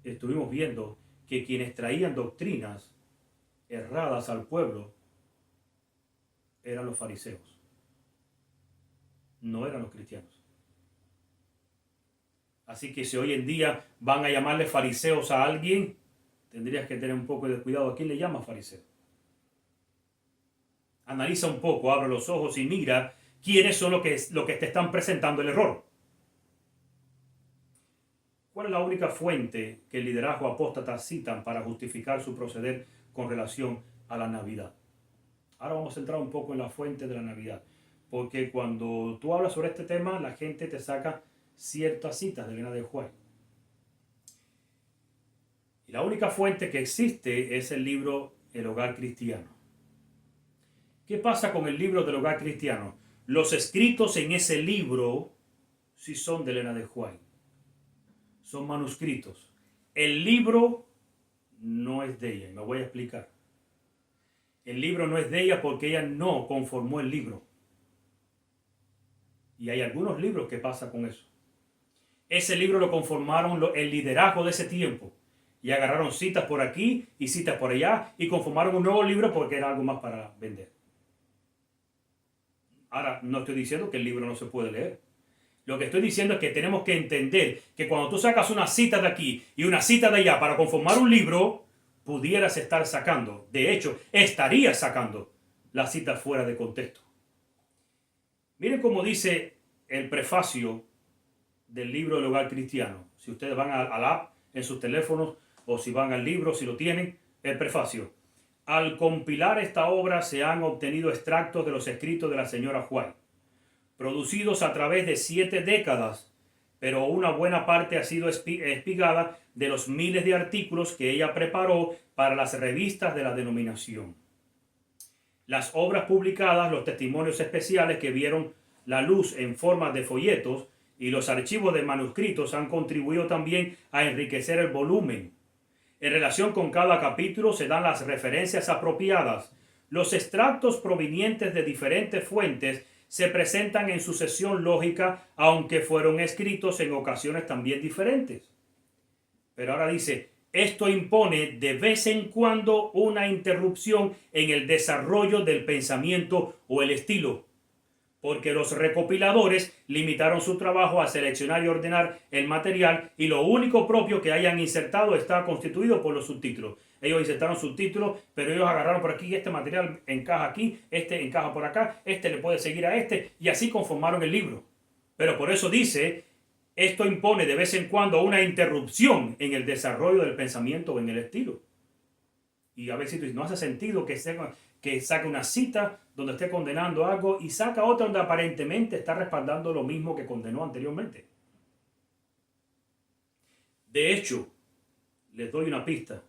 estuvimos viendo que quienes traían doctrinas erradas al pueblo eran los fariseos. No eran los cristianos. Así que si hoy en día van a llamarle fariseos a alguien, tendrías que tener un poco de cuidado. ¿A quién le llama fariseo? Analiza un poco, abre los ojos y mira quiénes son los que te están presentando el error. ¿Cuál es la única fuente que el liderazgo apóstata citan para justificar su proceder con relación a la Navidad? Ahora vamos a entrar un poco en la fuente de la Navidad. Porque cuando tú hablas sobre este tema, la gente te saca ciertas citas de Elena de White. Y la única fuente que existe es el libro El Hogar Cristiano. ¿Qué pasa con el libro del Hogar Cristiano? Los escritos en ese libro sí son de Elena de White. Son manuscritos. El libro no es de ella, y me voy a explicar. El libro no es de ella porque ella no conformó el libro. Y hay algunos libros que pasa con eso. Ese libro lo conformaron el liderazgo de ese tiempo. Y agarraron citas por aquí y citas por allá y conformaron un nuevo libro porque era algo más para vender. Ahora, no estoy diciendo que el libro no se puede leer. Lo que estoy diciendo es que tenemos que entender que cuando tú sacas una cita de aquí y una cita de allá para conformar un libro, pudieras estar sacando, de hecho, estarías sacando las citas fuera de contexto. Miren cómo dice el prefacio del libro del Hogar Cristiano. Si ustedes van al app en sus teléfonos o si van al libro, si lo tienen, el prefacio. Al compilar esta obra se han obtenido extractos de los escritos de la señora White, producidos a través de 7 décadas, pero una buena parte ha sido espigada de los miles de artículos que ella preparó para las revistas de la denominación. Las obras publicadas, los testimonios especiales que vieron la luz en forma de folletos y los archivos de manuscritos han contribuido también a enriquecer el volumen. En relación con cada capítulo se dan las referencias apropiadas. Los extractos provenientes de diferentes fuentes se presentan en sucesión lógica, aunque fueron escritos en ocasiones también diferentes. Pero ahora dice: esto impone de vez en cuando una interrupción en el desarrollo del pensamiento o el estilo, porque los recopiladores limitaron su trabajo a seleccionar y ordenar el material y lo único propio que hayan insertado está constituido por los subtítulos. Ellos insertaron subtítulos, pero ellos agarraron por aquí, este material encaja aquí, este encaja por acá, este le puede seguir a este, y así conformaron el libro. Pero por eso dice: esto impone de vez en cuando una interrupción en el desarrollo del pensamiento o en el estilo. Y a veces no hace sentido que saque una cita donde esté condenando algo y saca otra donde aparentemente está respaldando lo mismo que condenó anteriormente. De hecho, les doy una pista.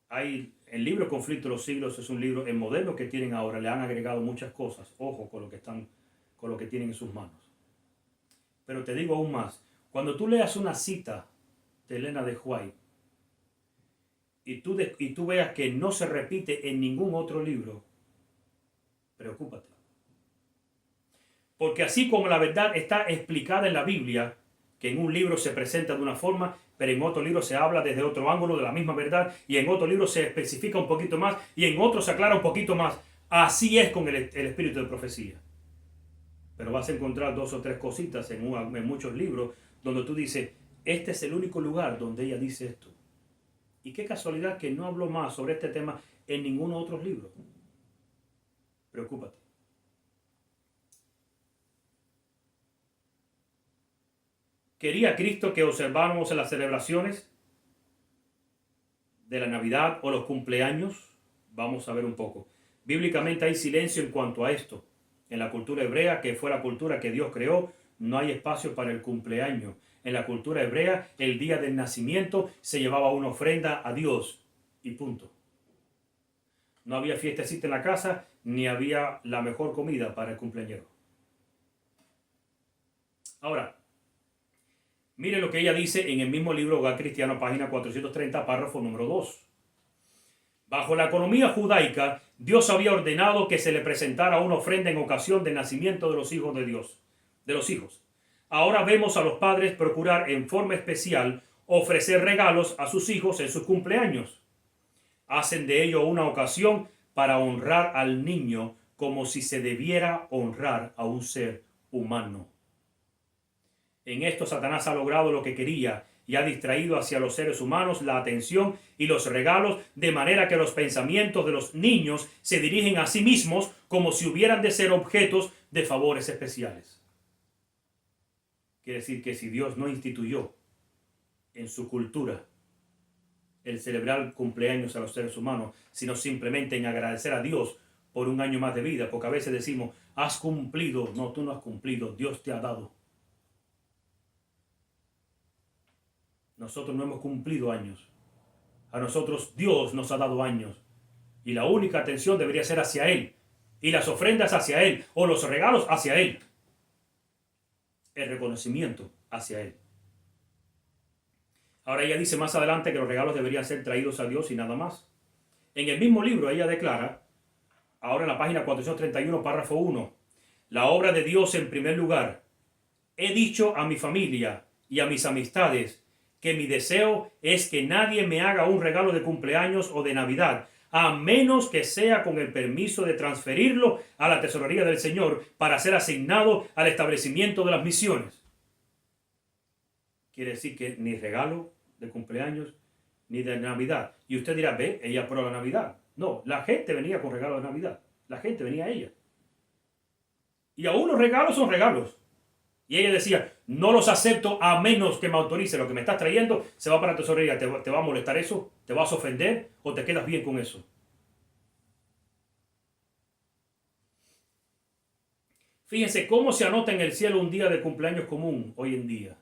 El libro Conflicto de los Siglos es un libro, el modelo que tienen ahora, le han agregado muchas cosas. Ojo con lo que tienen en sus manos. Pero te digo aún más, cuando tú leas una cita de Elena de White y tú veas que no se repite en ningún otro libro, preocúpate. Porque así como la verdad está explicada en la Biblia, que en un libro se presenta de una forma, pero en otro libro se habla desde otro ángulo de la misma verdad, y en otro libro se especifica un poquito más, y en otro se aclara un poquito más. Así es con el espíritu de profecía. Pero vas a encontrar dos o tres cositas en muchos libros donde tú dices, este es el único lugar donde ella dice esto. Y qué casualidad que no habló más sobre este tema en ningún otro libro. Preocúpate. ¿Quería Cristo que observáramos en las celebraciones de la Navidad o los cumpleaños? Vamos a ver un poco. Bíblicamente hay silencio en cuanto a esto. En la cultura hebrea, que fue la cultura que Dios creó, no hay espacio para el cumpleaños. En la cultura hebrea, el día del nacimiento se llevaba una ofrenda a Dios y punto. No había fiestecita en la casa, ni había la mejor comida para el cumpleañero. Ahora, mire lo que ella dice en el mismo libro Hogar Cristiano, página 430, párrafo número 2. Bajo la economía judaica, Dios había ordenado que se le presentara una ofrenda en ocasión del nacimiento de los hijos de Dios, de los hijos. Ahora vemos a los padres procurar en forma especial ofrecer regalos a sus hijos en sus cumpleaños. Hacen de ello una ocasión para honrar al niño como si se debiera honrar a un ser humano. En esto Satanás ha logrado lo que quería y ha distraído hacia los seres humanos la atención y los regalos, de manera que los pensamientos de los niños se dirigen a sí mismos como si hubieran de ser objetos de favores especiales. Quiere decir que si Dios no instituyó en su cultura el celebrar cumpleaños a los seres humanos, sino simplemente en agradecer a Dios por un año más de vida, porque a veces decimos, has cumplido. No, tú no has cumplido, Dios te ha dado. Nosotros no hemos cumplido años. A nosotros Dios nos ha dado años. Y la única atención debería ser hacia Él. Y las ofrendas hacia Él. O los regalos hacia Él. El reconocimiento hacia Él. Ahora ella dice más adelante que los regalos deberían ser traídos a Dios y nada más. En el mismo libro ella declara, ahora en la página 431, párrafo 1, la obra de Dios en primer lugar. He dicho a mi familia y a mis amistades que mi deseo es que nadie me haga un regalo de cumpleaños o de Navidad, a menos que sea con el permiso de transferirlo a la tesorería del Señor para ser asignado al establecimiento de las misiones. Quiere decir que ni regalo de cumpleaños ni de Navidad. Y usted dirá, ve, ella pro la Navidad. No, la gente venía con regalos de Navidad. La gente venía a ella. Y aún los regalos son regalos. Y ella decía, no los acepto a menos que me autorice. Lo que me estás trayendo se va para la tesorería. ¿Te va a molestar eso? ¿Te vas a ofender? ¿O te quedas bien con eso? Fíjense cómo se anota en el cielo un día de cumpleaños común hoy en día.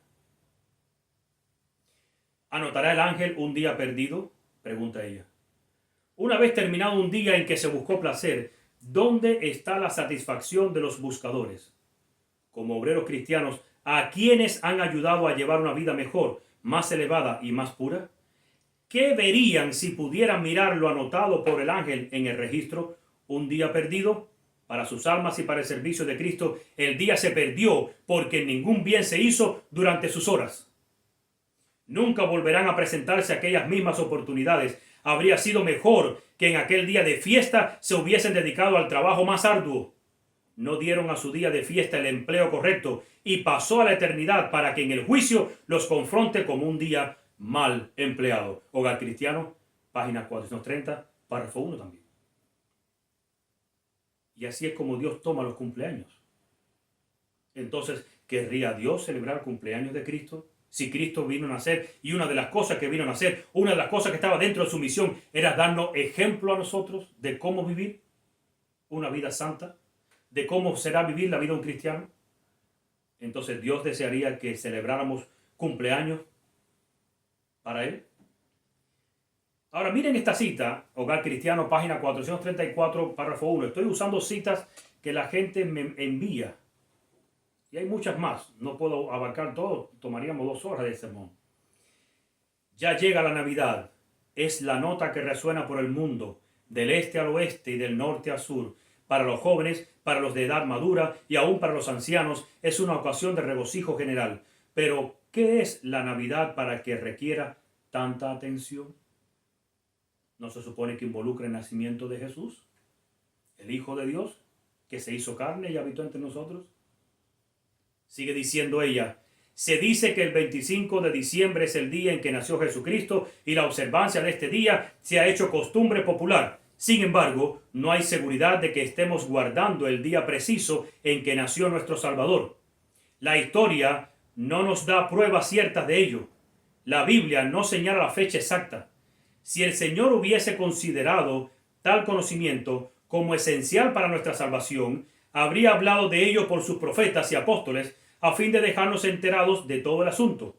¿Anotará el ángel un día perdido? Pregunta ella. Una vez terminado un día en que se buscó placer, ¿dónde está la satisfacción de los buscadores? Como obreros cristianos, ¿a quienes han ayudado a llevar una vida mejor, más elevada y más pura? ¿Qué verían si pudieran mirar lo anotado por el ángel en el registro? Un día perdido. Para sus almas y para el servicio de Cristo, el día se perdió porque ningún bien se hizo durante sus horas. Nunca volverán a presentarse aquellas mismas oportunidades. Habría sido mejor que en aquel día de fiesta se hubiesen dedicado al trabajo más arduo. No dieron a su día de fiesta el empleo correcto y pasó a la eternidad para que en el juicio los confronte como un día mal empleado. Hogar Cristiano, página 430, párrafo 1 también. Y así es como Dios toma los cumpleaños. Entonces, ¿querría Dios celebrar el cumpleaños de Cristo? Si Cristo vino a nacer, y una de las cosas que vino a nacer, una de las cosas que estaba dentro de su misión, era darnos ejemplo a nosotros de cómo vivir una vida santa, de cómo será vivir la vida de un cristiano. Entonces Dios desearía que celebráramos cumpleaños para él. Ahora miren esta cita, Hogar Cristiano, página 434, párrafo 1. Estoy usando citas que la gente me envía. Y hay muchas más. No puedo abarcar todo. Tomaríamos 2 horas de sermón. Ya llega la Navidad. Es la nota que resuena por el mundo, del este al oeste y del norte al sur. Para los jóvenes, para los de edad madura y aún para los ancianos, es una ocasión de regocijo general. Pero, ¿qué es la Navidad para que requiera tanta atención? ¿No se supone que involucra el nacimiento de Jesús, el Hijo de Dios, que se hizo carne y habitó entre nosotros? Sigue diciendo ella, se dice que el 25 de diciembre es el día en que nació Jesucristo y la observancia de este día se ha hecho costumbre popular. Sin embargo, no hay seguridad de que estemos guardando el día preciso en que nació nuestro Salvador. La historia no nos da pruebas ciertas de ello. La Biblia no señala la fecha exacta. Si el Señor hubiese considerado tal conocimiento como esencial para nuestra salvación, habría hablado de ello por sus profetas y apóstoles a fin de dejarnos enterados de todo el asunto.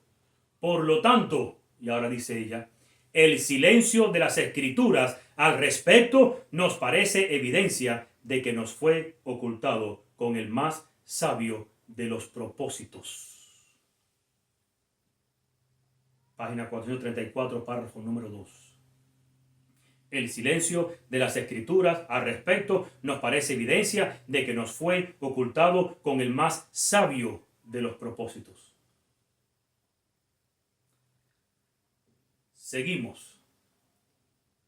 Por lo tanto, y ahora dice ella, el silencio de las Escrituras al respecto nos parece evidencia de que nos fue ocultado con el más sabio de los propósitos. Página 434, párrafo número 2. El silencio de las Escrituras al respecto nos parece evidencia de que nos fue ocultado con el más sabio de los propósitos. Seguimos.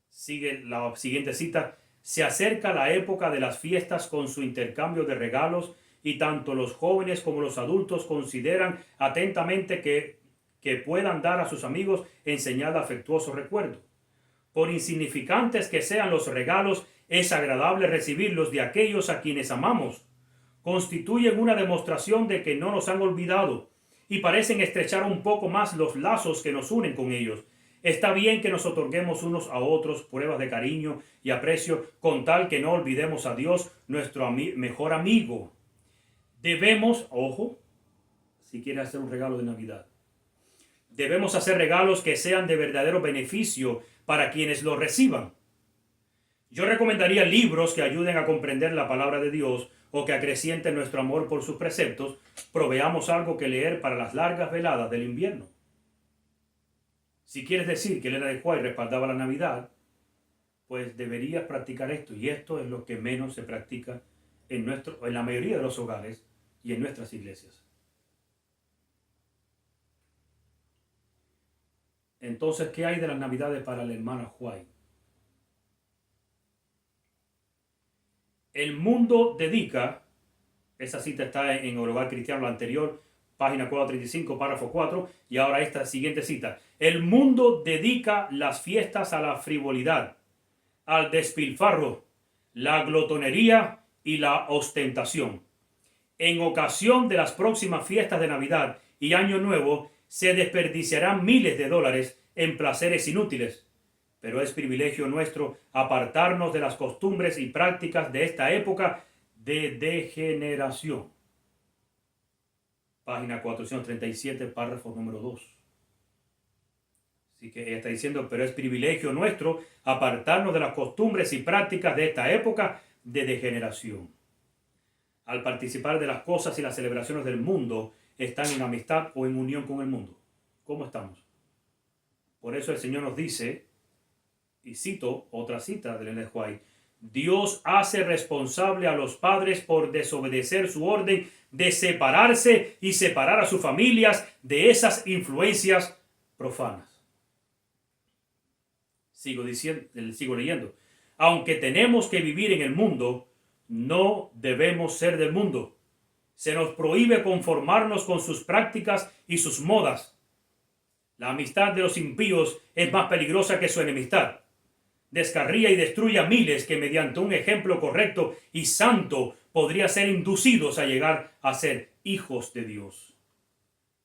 Sigue la siguiente cita. Se acerca la época de las fiestas con su intercambio de regalos y tanto los jóvenes como los adultos consideran atentamente que puedan dar a sus amigos en señal de afectuoso recuerdo. Por insignificantes que sean los regalos, es agradable recibirlos de aquellos a quienes amamos. Constituyen una demostración de que no nos han olvidado y parecen estrechar un poco más los lazos que nos unen con ellos. Está bien que nos otorguemos unos a otros pruebas de cariño y aprecio con tal que no olvidemos a Dios, nuestro mejor amigo. Debemos, ojo, si quiere hacer un regalo de Navidad, debemos hacer regalos que sean de verdadero beneficio para quienes lo reciban. Yo recomendaría libros que ayuden a comprender la palabra de Dios o que acrecienten nuestro amor por sus preceptos. Proveamos algo que leer para las largas veladas del invierno. Si quieres decir que Elena de White respaldaba la Navidad, pues deberías practicar esto. Y esto es lo que menos se practica en la mayoría de los hogares y en nuestras iglesias. Entonces, ¿qué hay de las Navidades para la hermana White? El mundo dedica, esa cita está en el Hogar Cristiano, la anterior, página 435, párrafo 4, y ahora esta siguiente cita. El mundo dedica las fiestas a la frivolidad, al despilfarro, la glotonería y la ostentación. En ocasión de las próximas fiestas de Navidad y Año Nuevo, se desperdiciarán miles de dólares en placeres inútiles, pero es privilegio nuestro apartarnos de las costumbres y prácticas de esta época de degeneración. Página 437, párrafo número 2. Así que ella está diciendo, pero es privilegio nuestro apartarnos de las costumbres y prácticas de esta época de degeneración. Al participar de las cosas y las celebraciones del mundo, están en amistad o en unión con el mundo. ¿Cómo estamos? Por eso el Señor nos dice, y cito otra cita de Elena de White, Dios hace responsable a los padres por desobedecer su orden de separarse y separar a sus familias de esas influencias profanas. Sigo leyendo. Aunque tenemos que vivir en el mundo, no debemos ser del mundo. Se nos prohíbe conformarnos con sus prácticas y sus modas. La amistad de los impíos es más peligrosa que su enemistad. Descarría y destruye a miles que mediante un ejemplo correcto y santo podría ser inducidos a llegar a ser hijos de Dios.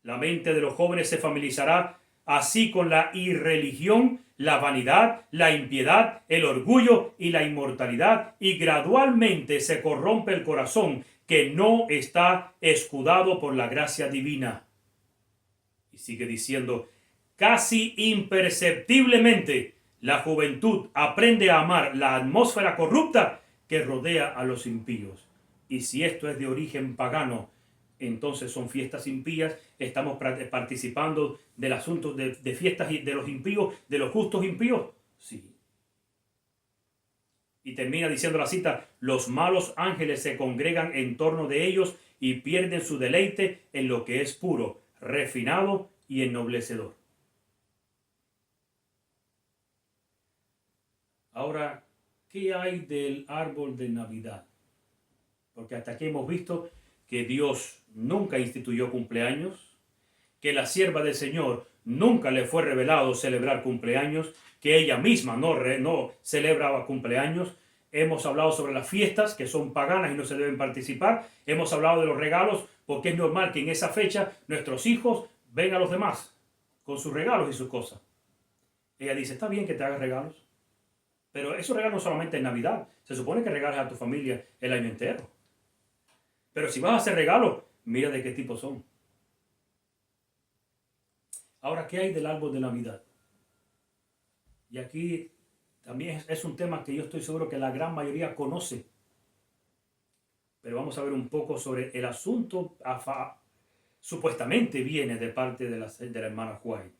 La mente de los jóvenes se familiarizará así con la irreligión, la vanidad, la impiedad, el orgullo y la inmortalidad, y gradualmente se corrompe el corazón que no está escudado por la gracia divina. Y sigue diciendo, casi imperceptiblemente la juventud aprende a amar la atmósfera corrupta que rodea a los impíos. Y si esto es de origen pagano, entonces son fiestas impías. Estamos participando del asunto de fiestas de los impíos, de los justos impíos. Sí. Y termina diciendo la cita, los malos ángeles se congregan en torno de ellos y pierden su deleite en lo que es puro, refinado y ennoblecedor. Ahora, ¿qué hay del árbol de Navidad? Porque hasta aquí hemos visto que Dios nunca instituyó cumpleaños, que la sierva del Señor nunca le fue revelado celebrar cumpleaños, que ella misma no celebraba cumpleaños. Hemos hablado sobre las fiestas que son paganas y no se deben participar. Hemos hablado de los regalos porque es normal que en esa fecha nuestros hijos ven a los demás con sus regalos y sus cosas. Ella dice, está bien que te hagas regalos, pero esos regalos no solamente en Navidad. Se supone que regales a tu familia el año entero. Pero si vas a hacer regalos, mira de qué tipo son. Ahora, ¿qué hay del árbol de Navidad? Y aquí también es un tema que yo estoy seguro que la gran mayoría conoce. Pero vamos a ver un poco sobre el asunto. Supuestamente viene de parte de la hermana White.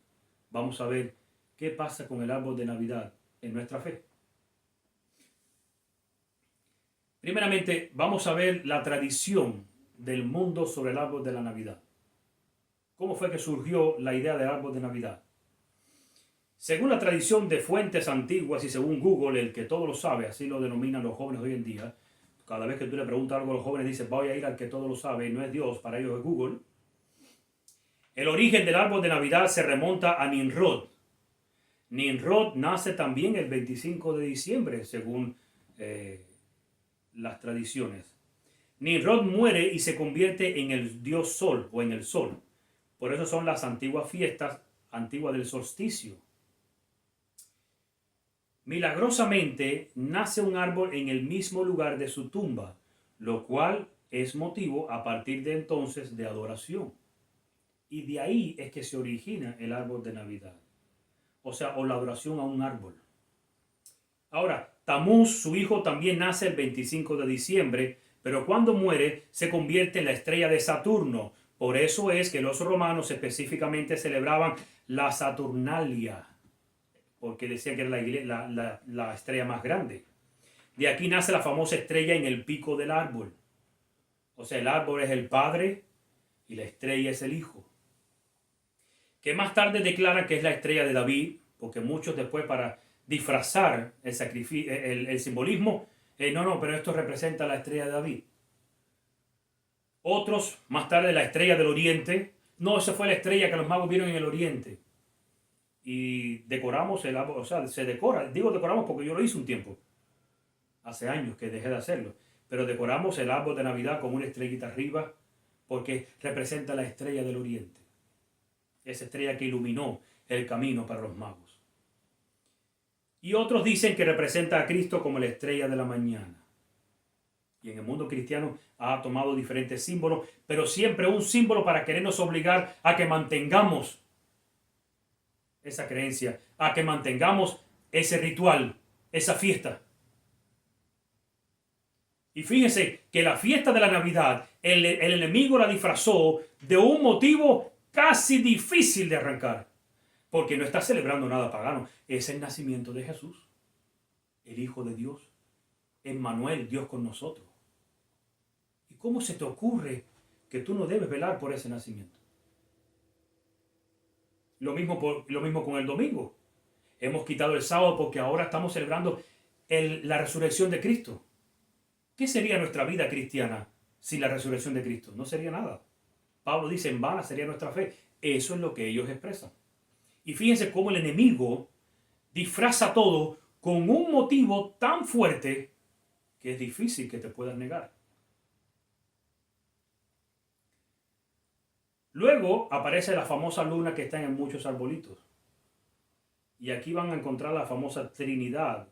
Vamos a ver qué pasa con el árbol de Navidad en nuestra fe. Primeramente, vamos a ver la tradición del mundo sobre el árbol de la Navidad. ¿Cómo fue que surgió la idea del árbol de Navidad? Según la tradición de fuentes antiguas y según Google, el que todo lo sabe, así lo denominan los jóvenes hoy en día, cada vez que tú le preguntas algo a los jóvenes, dices, voy a ir al que todo lo sabe, y no es Dios, para ellos es Google. El origen del árbol de Navidad se remonta a Nimrod. Nimrod nace también el 25 de diciembre, según las tradiciones. Nimrod muere y se convierte en el dios Sol o en el Sol. Por eso son las antiguas fiestas antiguas del solsticio. Milagrosamente nace un árbol en el mismo lugar de su tumba, lo cual es motivo a partir de entonces de adoración. Y de ahí es que se origina el árbol de Navidad. O sea, o la adoración a un árbol. Ahora, Tamuz, su hijo, también nace el 25 de diciembre, pero cuando muere se convierte en la estrella de Saturno. Por eso es que los romanos específicamente celebraban la Saturnalia, porque decían que era la estrella más grande. De aquí nace la famosa estrella en el pico del árbol. O sea, el árbol es el padre y la estrella es el hijo. Que más tarde declaran que es la estrella de David, porque muchos después para disfrazar el sacrificio, el simbolismo, no, pero esto representa la estrella de David. Otros, más tarde, la estrella del oriente. No, esa fue la estrella que los magos vieron en el oriente. Y decoramos el árbol, o sea, se decora. Digo decoramos porque yo lo hice un tiempo. Hace años que dejé de hacerlo. Pero decoramos el árbol de Navidad con una estrellita arriba porque representa la estrella del oriente. Esa estrella que iluminó el camino para los magos. Y otros dicen que representa a Cristo como la estrella de la mañana. Y en el mundo cristiano ha tomado diferentes símbolos, pero siempre un símbolo para querernos obligar a que mantengamos esa creencia, a que mantengamos ese ritual, esa fiesta. Y fíjense que la fiesta de la Navidad, el enemigo la disfrazó de un motivo casi difícil de arrancar, porque no está celebrando nada pagano, es el nacimiento de Jesús, el Hijo de Dios, Emmanuel, Dios con nosotros. ¿Y cómo se te ocurre que tú no debes velar por ese nacimiento? Lo mismo con el domingo. Hemos quitado el sábado porque ahora estamos celebrando la resurrección de Cristo. ¿Qué sería nuestra vida cristiana sin la resurrección de Cristo? No sería nada. Pablo dice, en vana sería nuestra fe. Eso es lo que ellos expresan. Y fíjense cómo el enemigo disfraza todo con un motivo tan fuerte que es difícil que te puedas negar. Luego aparece la famosa luna que está en muchos arbolitos. Y aquí van a encontrar la famosa Trinidad.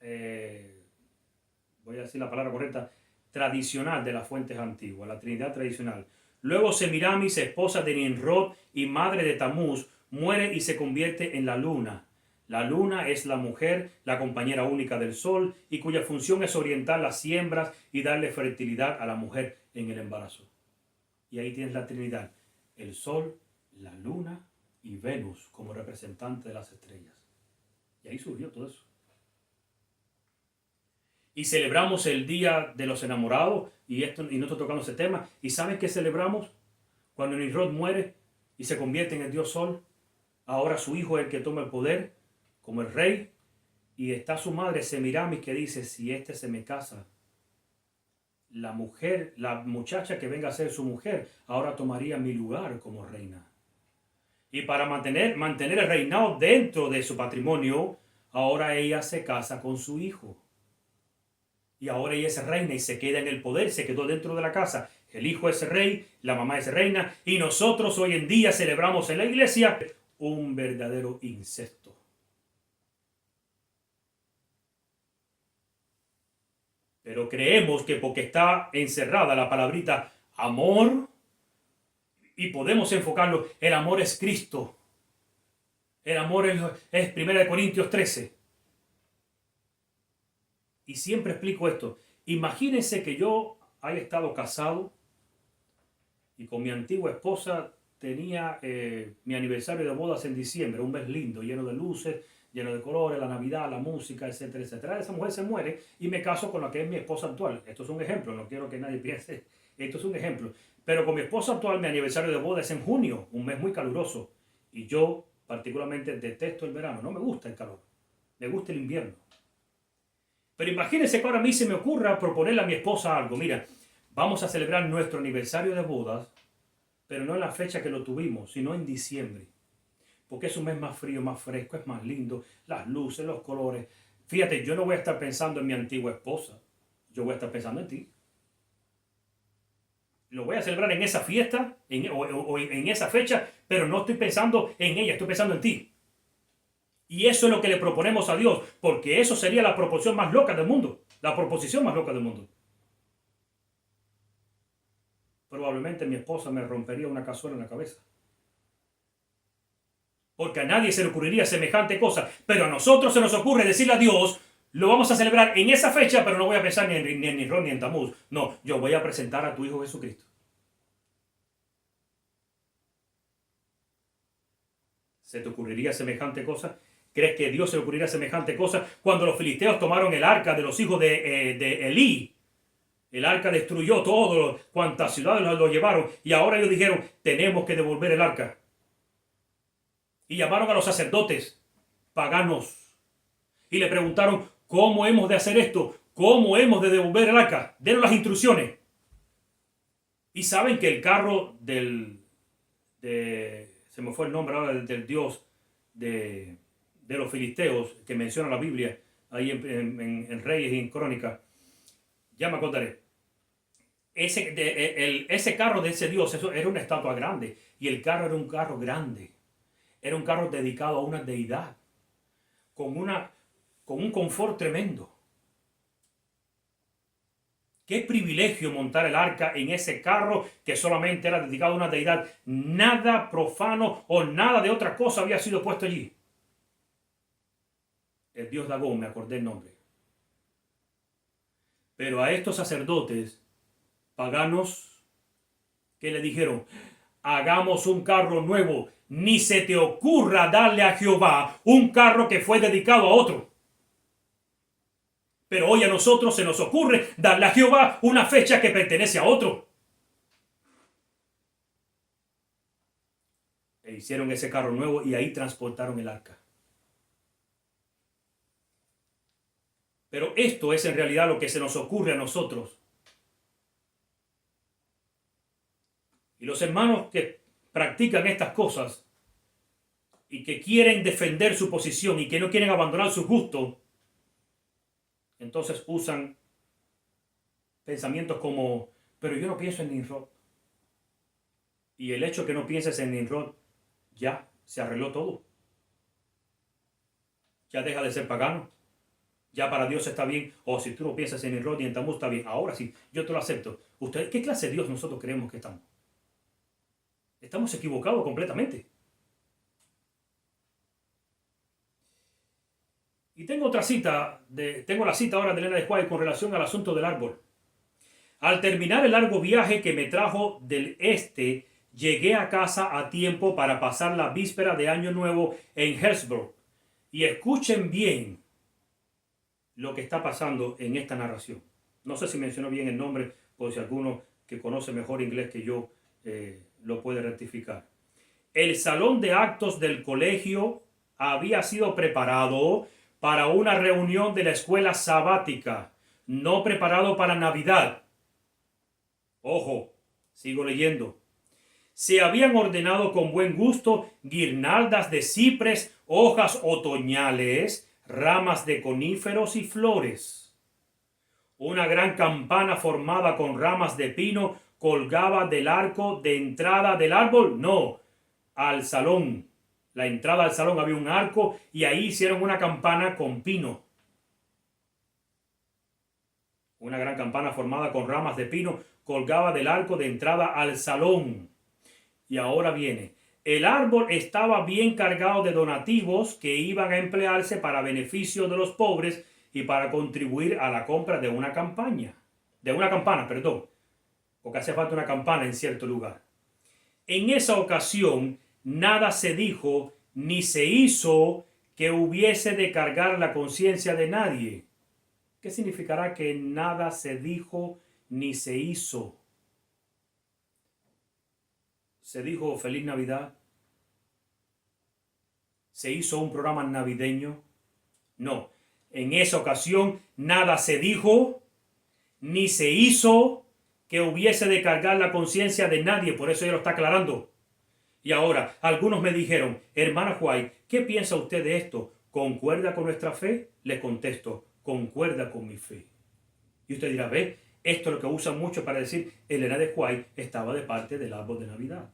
Voy a decir la palabra correcta. Tradicional de las fuentes antiguas. La Trinidad tradicional. Luego Semiramis, esposa de Nimrod y madre de Tamuz, muere y se convierte en la luna. La luna es la mujer, la compañera única del sol, y cuya función es orientar las siembras y darle fertilidad a la mujer en el embarazo. Y ahí tienes la Trinidad, el sol, la luna y Venus como representante de las estrellas. Y ahí surgió todo eso. Y celebramos el Día de los Enamorados, y no estoy tocando ese tema. ¿Y saben qué celebramos? Cuando Nimrod muere y se convierte en el dios Sol, ahora su hijo es el que toma el poder como el rey, y está su madre Semiramis que dice, si este se me casa, la mujer, la muchacha que venga a ser su mujer, ahora tomaría mi lugar como reina. Y para mantener el reinado dentro de su patrimonio, ahora ella se casa con su hijo. Y ahora ella es reina y se queda en el poder, se quedó dentro de la casa. El hijo es rey, la mamá es reina, y nosotros hoy en día celebramos en la iglesia un verdadero incesto. Pero creemos que porque está encerrada la palabrita amor, y podemos enfocarlo, el amor es Cristo. El amor es 1 Corintios 13. Y siempre explico esto. Imagínense que yo haya estado casado y con mi antigua esposa tenía mi aniversario de bodas en diciembre, un mes lindo, lleno de luces, lleno de colores, la Navidad, la música, etcétera, etcétera. Esa mujer se muere y me caso con la que es mi esposa actual. Esto es un ejemplo, no quiero que nadie piense, esto es un ejemplo. Pero con mi esposa actual, mi aniversario de boda es en junio, un mes muy caluroso. Y yo particularmente detesto el verano, no me gusta el calor, me gusta el invierno. Pero imagínense que ahora a mí se me ocurra proponerle a mi esposa algo. Mira, vamos a celebrar nuestro aniversario de bodas, pero no en la fecha que lo tuvimos, sino en diciembre. Porque es un mes más frío, más fresco, es más lindo, las luces, los colores. Fíjate, yo no voy a estar pensando en mi antigua esposa, yo voy a estar pensando en ti. Lo voy a celebrar en esa fiesta o en esa fecha, pero no estoy pensando en ella, estoy pensando en ti. Y eso es lo que le proponemos a Dios, porque eso sería la proposición más loca del mundo, la proposición más loca del mundo. Probablemente mi esposa me rompería una cazuela en la cabeza. Porque a nadie se le ocurriría semejante cosa, pero a nosotros se nos ocurre decirle a Dios, lo vamos a celebrar en esa fecha, pero no voy a pensar ni en Nimrod ni en Tamuz. No, yo voy a presentar a tu Hijo Jesucristo. ¿Se te ocurriría semejante cosa? ¿Crees que Dios se le ocurriría semejante cosa cuando los filisteos tomaron el arca de los hijos de Elí? El arca destruyó todo, cuantas ciudades lo llevaron, y ahora ellos dijeron, tenemos que devolver el arca. Y llamaron a los sacerdotes paganos y le preguntaron, ¿cómo hemos de hacer esto? ¿Cómo hemos de devolver el arca? Denos las instrucciones. Y saben que el carro se me fue el nombre ahora del dios de los filisteos que menciona la Biblia ahí en Reyes y en Crónicas, ya me acordaré. Ese carro de ese dios, eso era una estatua grande, y el carro era un carro grande, era un carro dedicado a una deidad, con un confort tremendo. Qué privilegio montar el arca en ese carro que solamente era dedicado a una deidad. Nada profano o nada de otra cosa había sido puesto allí. El dios Dagón, me acordé el nombre. Pero a estos sacerdotes paganos, ¿qué le dijeron? Hagamos un carro nuevo. Ni se te ocurra darle a Jehová un carro que fue dedicado a otro. Pero hoy a nosotros se nos ocurre darle a Jehová una fecha que pertenece a otro. E hicieron ese carro nuevo y ahí transportaron el arca. Pero esto es en realidad lo que se nos ocurre a nosotros. Y los hermanos que practican estas cosas y que quieren defender su posición y que no quieren abandonar su gusto, entonces usan pensamientos como, pero yo no pienso en Nimrod. Y el hecho de que no pienses en Nimrod, ya se arregló todo. Ya deja de ser pagano. Ya para Dios está bien. O si tú no piensas en Nimrod y en Tamuz, está bien. Ahora sí, yo te lo acepto. ¿Qué clase de Dios nosotros creemos que estamos? Estamos equivocados completamente. Y tengo la cita ahora de Elena de White con relación al asunto del árbol. Al terminar el largo viaje que me trajo del este, llegué a casa a tiempo para pasar la víspera de Año Nuevo en Hillsborough. Y escuchen bien lo que está pasando en esta narración. No sé si mencionó bien el nombre, por si alguno que conoce mejor inglés que yo lo puede rectificar. El salón de actos del colegio había sido preparado para una reunión de la escuela sabática, no preparado para Navidad. Ojo, sigo leyendo. Se habían ordenado con buen gusto guirnaldas de cipres, hojas otoñales, ramas de coníferos y flores. Una gran campana formada con ramas de pino colgaba del arco de entrada del árbol. No, al salón. La entrada al salón había un arco y ahí hicieron una campana con pino. Una gran campana formada con ramas de pino colgaba del arco de entrada al salón. Y ahora viene. El árbol estaba bien cargado de donativos que iban a emplearse para beneficio de los pobres y para contribuir a la compra de una campana, porque hace falta una campana en cierto lugar. En esa ocasión, nada se dijo ni se hizo que hubiese de cargar la conciencia de nadie. ¿Qué significará que nada se dijo ni se hizo? ¿Se dijo Feliz Navidad? ¿Se hizo un programa navideño? No. En esa ocasión nada se dijo ni se hizo que hubiese de cargar la conciencia de nadie. Por eso ella lo está aclarando. Y ahora, algunos me dijeron, hermana White, ¿qué piensa usted de esto? ¿Concuerda con nuestra fe? Le contesto, concuerda con mi fe. Y usted dirá, ve, esto es lo que usan mucho para decir, Elena de White estaba de parte del árbol de Navidad.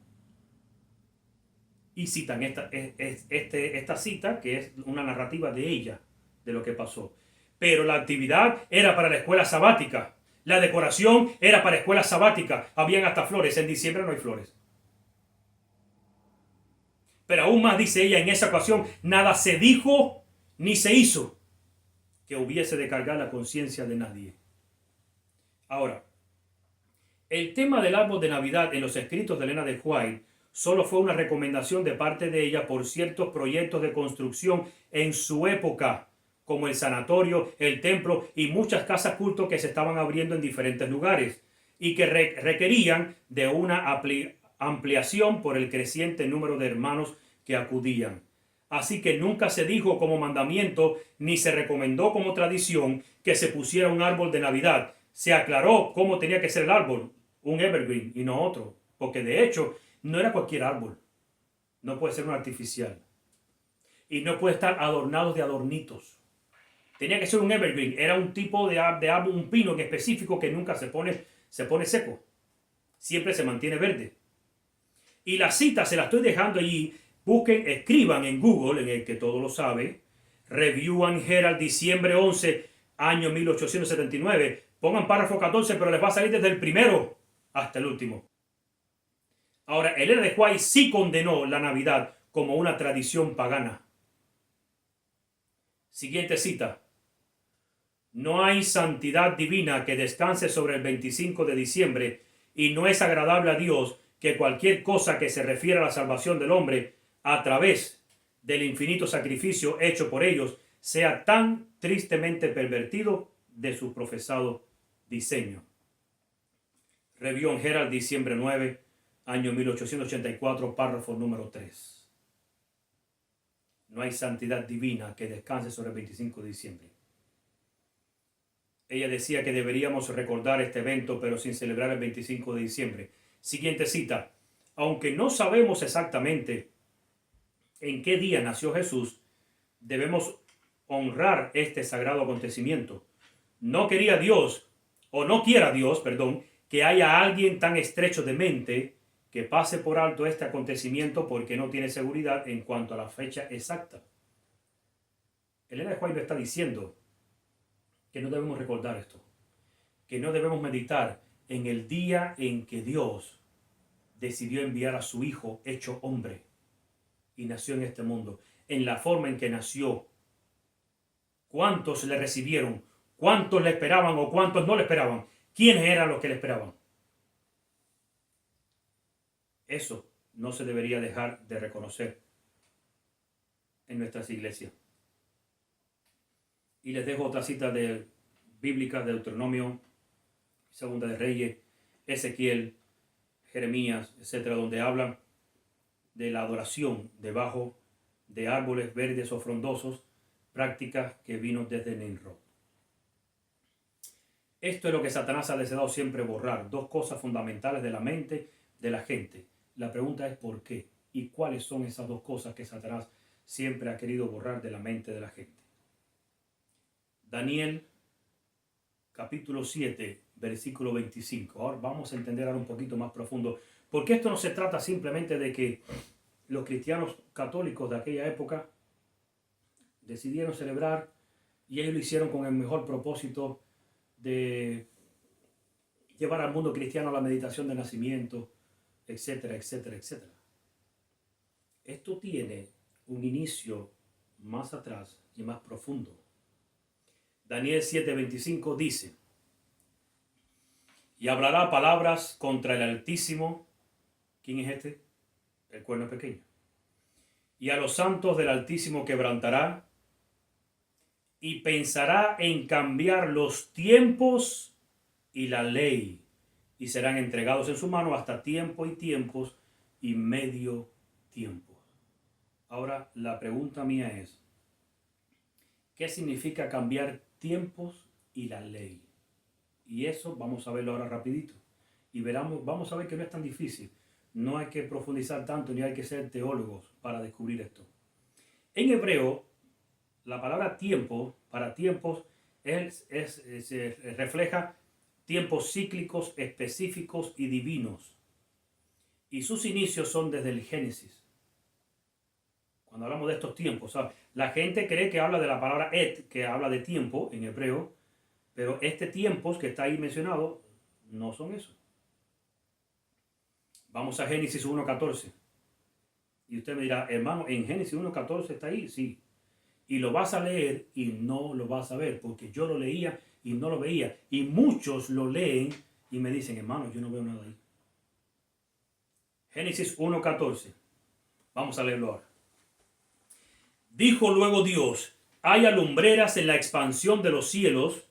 Y citan esta cita, que es una narrativa de ella, de lo que pasó. Pero la actividad era para la escuela sabática. La decoración era para escuela sabática. Habían hasta flores. En diciembre no hay flores. Pero aún más dice ella, en esa ocasión nada se dijo ni se hizo que hubiese de cargar la conciencia de nadie. Ahora, el tema del árbol de Navidad en los escritos de Elena de White solo fue una recomendación de parte de ella por ciertos proyectos de construcción en su época, como el sanatorio, el templo y muchas casas culto que se estaban abriendo en diferentes lugares y que requerían de una ampliación por el creciente número de hermanos que acudían. Así que nunca se dijo como mandamiento ni se recomendó como tradición que se pusiera un árbol de Navidad. Se aclaró cómo tenía que ser el árbol, un evergreen y no otro, porque de hecho no era cualquier árbol, no puede ser un artificial y no puede estar adornado de adornitos. Tenía que ser un evergreen, era un tipo de árbol, un pino en específico que nunca se pone seco, siempre se mantiene verde. Y la cita se la estoy dejando allí. Busquen, escriban en Google, en el que todo lo sabe, Review and Herald, diciembre 11, año 1879. Pongan párrafo 14, pero les va a salir desde el primero hasta el último. Ahora, Elena de White sí condenó la Navidad como una tradición pagana. Siguiente cita. No hay santidad divina que descanse sobre el 25 de diciembre y no es agradable a Dios que cualquier cosa que se refiera a la salvación del hombre a través del infinito sacrificio hecho por ellos sea tan tristemente pervertido de su profesado diseño. Review and Herald, diciembre 9, año 1884, párrafo número 3. No hay santidad divina que descanse sobre el 25 de diciembre. Ella decía que deberíamos recordar este evento, pero sin celebrar el 25 de diciembre. Siguiente cita. Aunque no sabemos exactamente en qué día nació Jesús, debemos honrar este sagrado acontecimiento. No quiera Dios, que haya alguien tan estrecho de mente que pase por alto este acontecimiento porque no tiene seguridad en cuanto a la fecha exacta. Elena de White está diciendo que no debemos recordar esto, que no debemos meditar en el día en que Dios decidió enviar a su Hijo hecho hombre y nació en este mundo. En la forma en que nació, ¿cuántos le recibieron? ¿Cuántos le esperaban o cuántos no le esperaban? ¿Quiénes eran los que le esperaban? Eso no se debería dejar de reconocer en nuestras iglesias. Y les dejo otra cita bíblica de Deuteronomio, Segunda de Reyes, Ezequiel, Jeremías, etcétera, donde hablan de la adoración debajo de árboles verdes o frondosos, práctica que vino desde Nimrod. Esto es lo que Satanás ha deseado siempre borrar, dos cosas fundamentales de la mente de la gente. La pregunta es ¿por qué? ¿Y cuáles son esas dos cosas que Satanás siempre ha querido borrar de la mente de la gente? Daniel, capítulo 7, versículo 25. Ahora vamos a entender ahora un poquito más profundo, porque esto no se trata simplemente de que los cristianos católicos de aquella época decidieron celebrar y ellos lo hicieron con el mejor propósito de llevar al mundo cristiano a la meditación de nacimiento, etcétera, etcétera, etcétera. Esto tiene un inicio más atrás y más profundo. Daniel 7:25 dice: y hablará palabras contra el Altísimo. ¿Quién es este? El cuerno pequeño. Y a los santos del Altísimo quebrantará y pensará en cambiar los tiempos y la ley, y serán entregados en su mano hasta tiempo y tiempos y medio tiempo. Ahora la pregunta mía es, ¿qué significa cambiar tiempos y la ley? Y eso vamos a verlo ahora rapidito. Y vamos a ver que no es tan difícil. No hay que profundizar tanto ni hay que ser teólogos para descubrir esto. En hebreo, la palabra tiempo, para tiempos, refleja tiempos cíclicos, específicos y divinos. Y sus inicios son desde el Génesis. Cuando hablamos de estos tiempos, ¿sabes? La gente cree que habla de la palabra et, que habla de tiempo en hebreo, pero este tiempos que está ahí mencionado no son eso. Vamos a Génesis 1:14. Y usted me dirá, hermano, en Génesis 1:14 está ahí, sí. Y lo vas a leer y no lo vas a ver, porque yo lo leía y no lo veía. Y muchos lo leen y me dicen, hermano, yo no veo nada ahí. Génesis 1:14. Vamos a leerlo ahora. Dijo luego Dios, haya lumbreras en la expansión de los cielos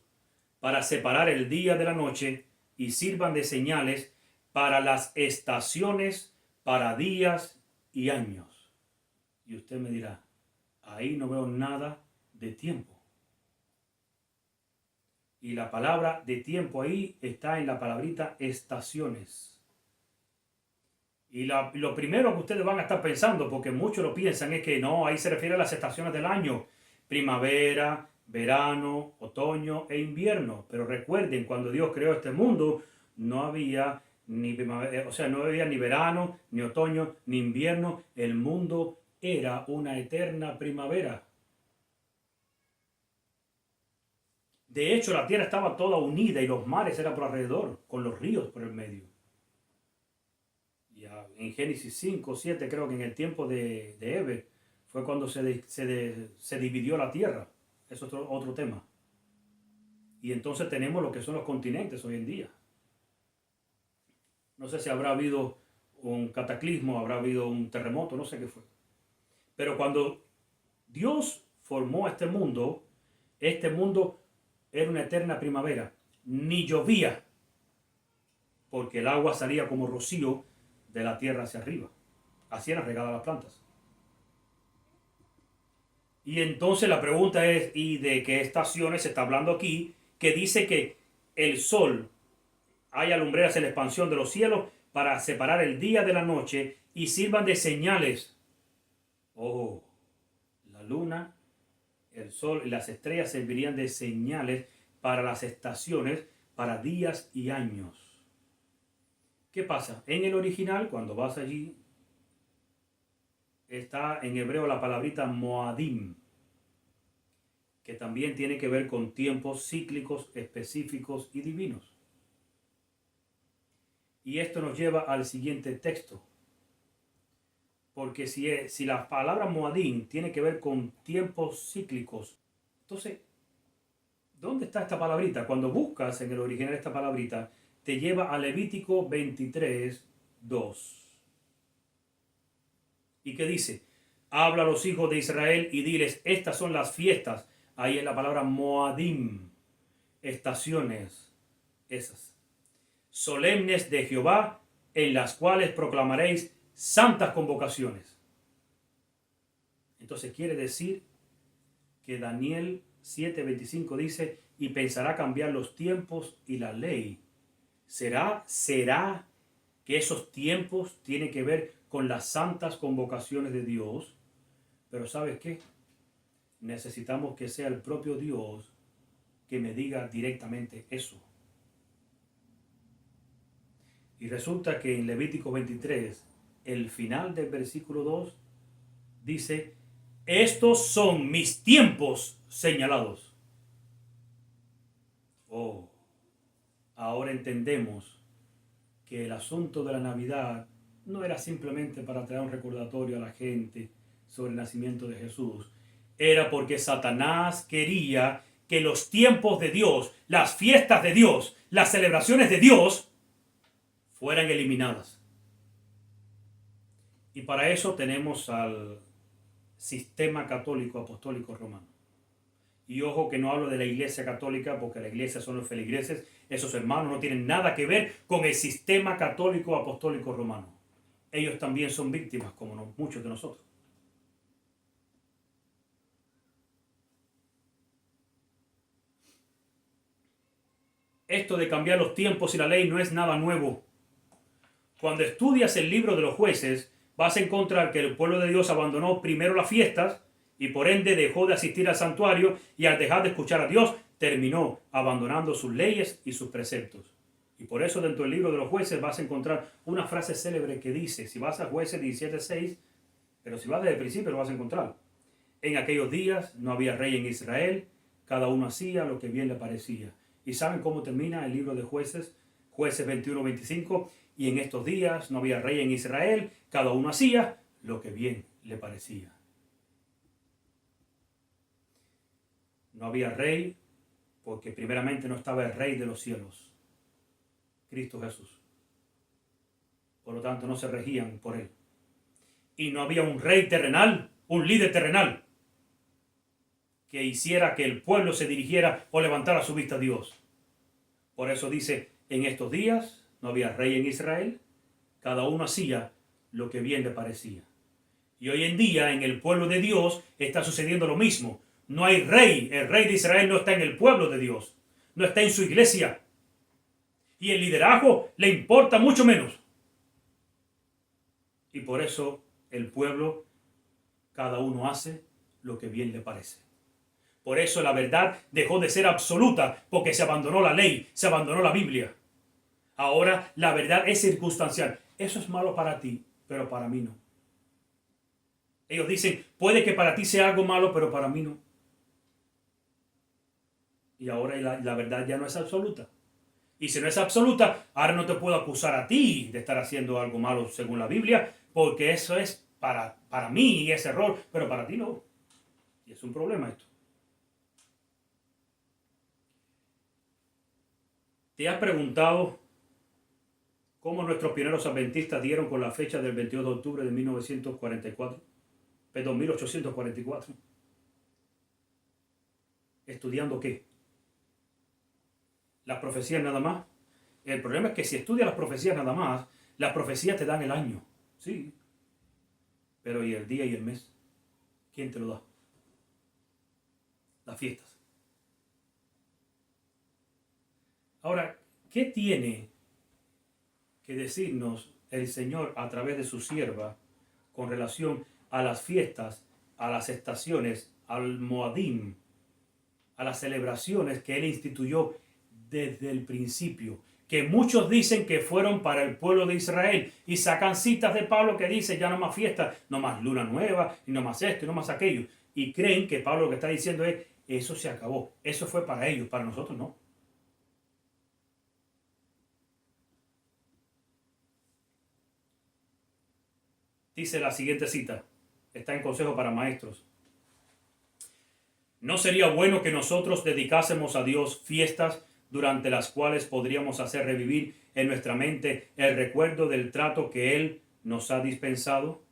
para separar el día de la noche y sirvan de señales para las estaciones, para días y años. Y usted me dirá, ahí no veo nada de tiempo. Y la palabra de tiempo ahí está en la palabrita estaciones. Y lo primero que ustedes van a estar pensando, porque muchos lo piensan, es que no, ahí se refiere a las estaciones del año. Primavera, verano, otoño e invierno. Pero recuerden, cuando Dios creó este mundo, no había ni primavera, no había ni verano, ni otoño, ni invierno. El mundo era una eterna primavera. De hecho, la tierra estaba toda unida y los mares eran por alrededor, con los ríos por el medio. Ya en Génesis 5, 7, creo que en el tiempo de Eve, fue cuando se dividió la tierra. Es otro tema. Y entonces tenemos lo que son los continentes hoy en día. No sé si habrá habido un cataclismo, habrá habido un terremoto, no sé qué fue. Pero cuando Dios formó este mundo era una eterna primavera. Ni llovía, porque el agua salía como rocío de la tierra hacia arriba. Así eran regadas las plantas. Y entonces la pregunta es, ¿y de qué estaciones se está hablando aquí? Que dice que el sol, haya lumbreras en la expansión de los cielos para separar el día de la noche y sirvan de señales. Oh, la luna, el sol y las estrellas servirían de señales para las estaciones, para días y años. ¿Qué pasa? En el original, cuando vas allí, está en hebreo la palabrita moadim, que también tiene que ver con tiempos cíclicos, específicos y divinos. Y esto nos lleva al siguiente texto. Porque si la palabra Moadim tiene que ver con tiempos cíclicos, entonces, ¿dónde está esta palabrita? Cuando buscas en el original esta palabrita, te lleva a Levítico 23, 2. ¿Y qué dice? Habla a los hijos de Israel y diles, estas son las fiestas. Ahí en la palabra Moadim, estaciones, esas. Solemnes de Jehová, en las cuales proclamaréis santas convocaciones. Entonces quiere decir que Daniel 7:25 dice, y pensará cambiar los tiempos y la ley. ¿Será que esos tiempos tienen que ver con las santas convocaciones de Dios? Pero ¿sabes qué? Necesitamos que sea el propio Dios que me diga directamente eso. Y resulta que en Levítico 23, el final del versículo 2, dice, estos son mis tiempos señalados. Oh, ahora entendemos que el asunto de la Navidad no era simplemente para traer un recordatorio a la gente sobre el nacimiento de Jesús. Era porque Satanás quería que los tiempos de Dios, las fiestas de Dios, las celebraciones de Dios fueran eliminadas. Y para eso tenemos al sistema católico apostólico romano. Y ojo que no hablo de la iglesia católica, porque la iglesia son los feligreses. Esos hermanos no tienen nada que ver con el sistema católico apostólico romano. Ellos también son víctimas, como muchos de nosotros. Esto de cambiar los tiempos y la ley no es nada nuevo. Cuando estudias el libro de los jueces, vas a encontrar que el pueblo de Dios abandonó primero las fiestas y por ende dejó de asistir al santuario, y al dejar de escuchar a Dios, terminó abandonando sus leyes y sus preceptos. Y por eso dentro del libro de los jueces vas a encontrar una frase célebre que dice, si vas a Jueces 17:6, pero si vas desde el principio lo vas a encontrar. En aquellos días no había rey en Israel, cada uno hacía lo que bien le parecía. ¿Y saben cómo termina el libro de Jueces? Jueces 21:25, y en estos días no había rey en Israel, cada uno hacía lo que bien le parecía. No había rey porque primeramente no estaba el rey de los cielos, Cristo Jesús. Por lo tanto no se regían por él. Y no había un rey terrenal, un líder terrenal, que hiciera que el pueblo se dirigiera o levantara su vista a Dios. Por eso dice, en estos días no había rey en Israel, cada uno hacía lo que bien le parecía. Y hoy en día en el pueblo de Dios está sucediendo lo mismo. No hay rey, el rey de Israel no está en el pueblo de Dios, no está en su iglesia. Y el liderazgo le importa mucho menos. Y por eso el pueblo, cada uno hace lo que bien le parece. Por eso la verdad dejó de ser absoluta, porque se abandonó la ley, se abandonó la Biblia. Ahora la verdad es circunstancial. Eso es malo para ti, pero para mí no. Ellos dicen, puede que para ti sea algo malo, pero para mí no. Y ahora la verdad ya no es absoluta. Y si no es absoluta, ahora no te puedo acusar a ti de estar haciendo algo malo según la Biblia, porque eso es para mí y es error, pero para ti no. Y es un problema esto. ¿Te has preguntado cómo nuestros pioneros adventistas dieron con la fecha del 22 de octubre de 1944? Perdón, 1844. ¿Estudiando qué? ¿Las profecías nada más? El problema es que si estudias las profecías nada más, las profecías te dan el año. Sí. Pero ¿y el día y el mes? ¿Quién te lo da? Las fiestas. Ahora, ¿qué tiene que decirnos el Señor a través de su sierva con relación a las fiestas, a las estaciones, al Moadim, a las celebraciones que Él instituyó desde el principio? Que muchos dicen que fueron para el pueblo de Israel y sacan citas de Pablo que dice ya no más fiestas, no más luna nueva, y no más esto, y no más aquello. Y creen que Pablo lo que está diciendo es, eso se acabó, eso fue para ellos, para nosotros no. Dice la siguiente cita, está en Consejo para Maestros. ¿No sería bueno que nosotros dedicásemos a Dios fiestas durante las cuales podríamos hacer revivir en nuestra mente el recuerdo del trato que Él nos ha dispensado?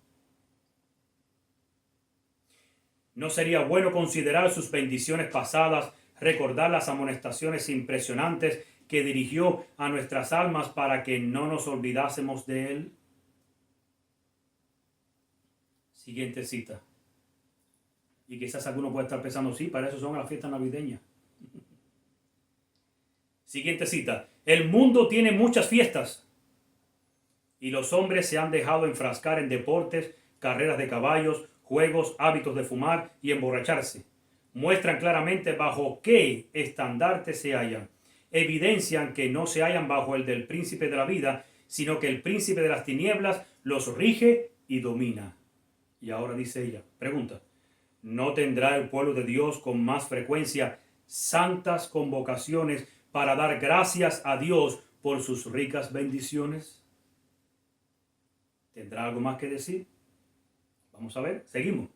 ¿No sería bueno considerar sus bendiciones pasadas, recordar las amonestaciones impresionantes que dirigió a nuestras almas para que no nos olvidásemos de Él? Siguiente cita. Y quizás alguno puede estar pensando, sí, para eso son las fiestas navideñas. Siguiente cita. El mundo tiene muchas fiestas y los hombres se han dejado enfrascar en deportes, carreras de caballos, juegos, hábitos de fumar y emborracharse. Muestran claramente bajo qué estandarte se hallan. Evidencian que no se hallan bajo el del príncipe de la vida, sino que el príncipe de las tinieblas los rige y domina. Y ahora dice ella, pregunta, ¿no tendrá el pueblo de Dios con más frecuencia santas convocaciones para dar gracias a Dios por sus ricas bendiciones? ¿Tendrá algo más que decir? Vamos a ver, seguimos.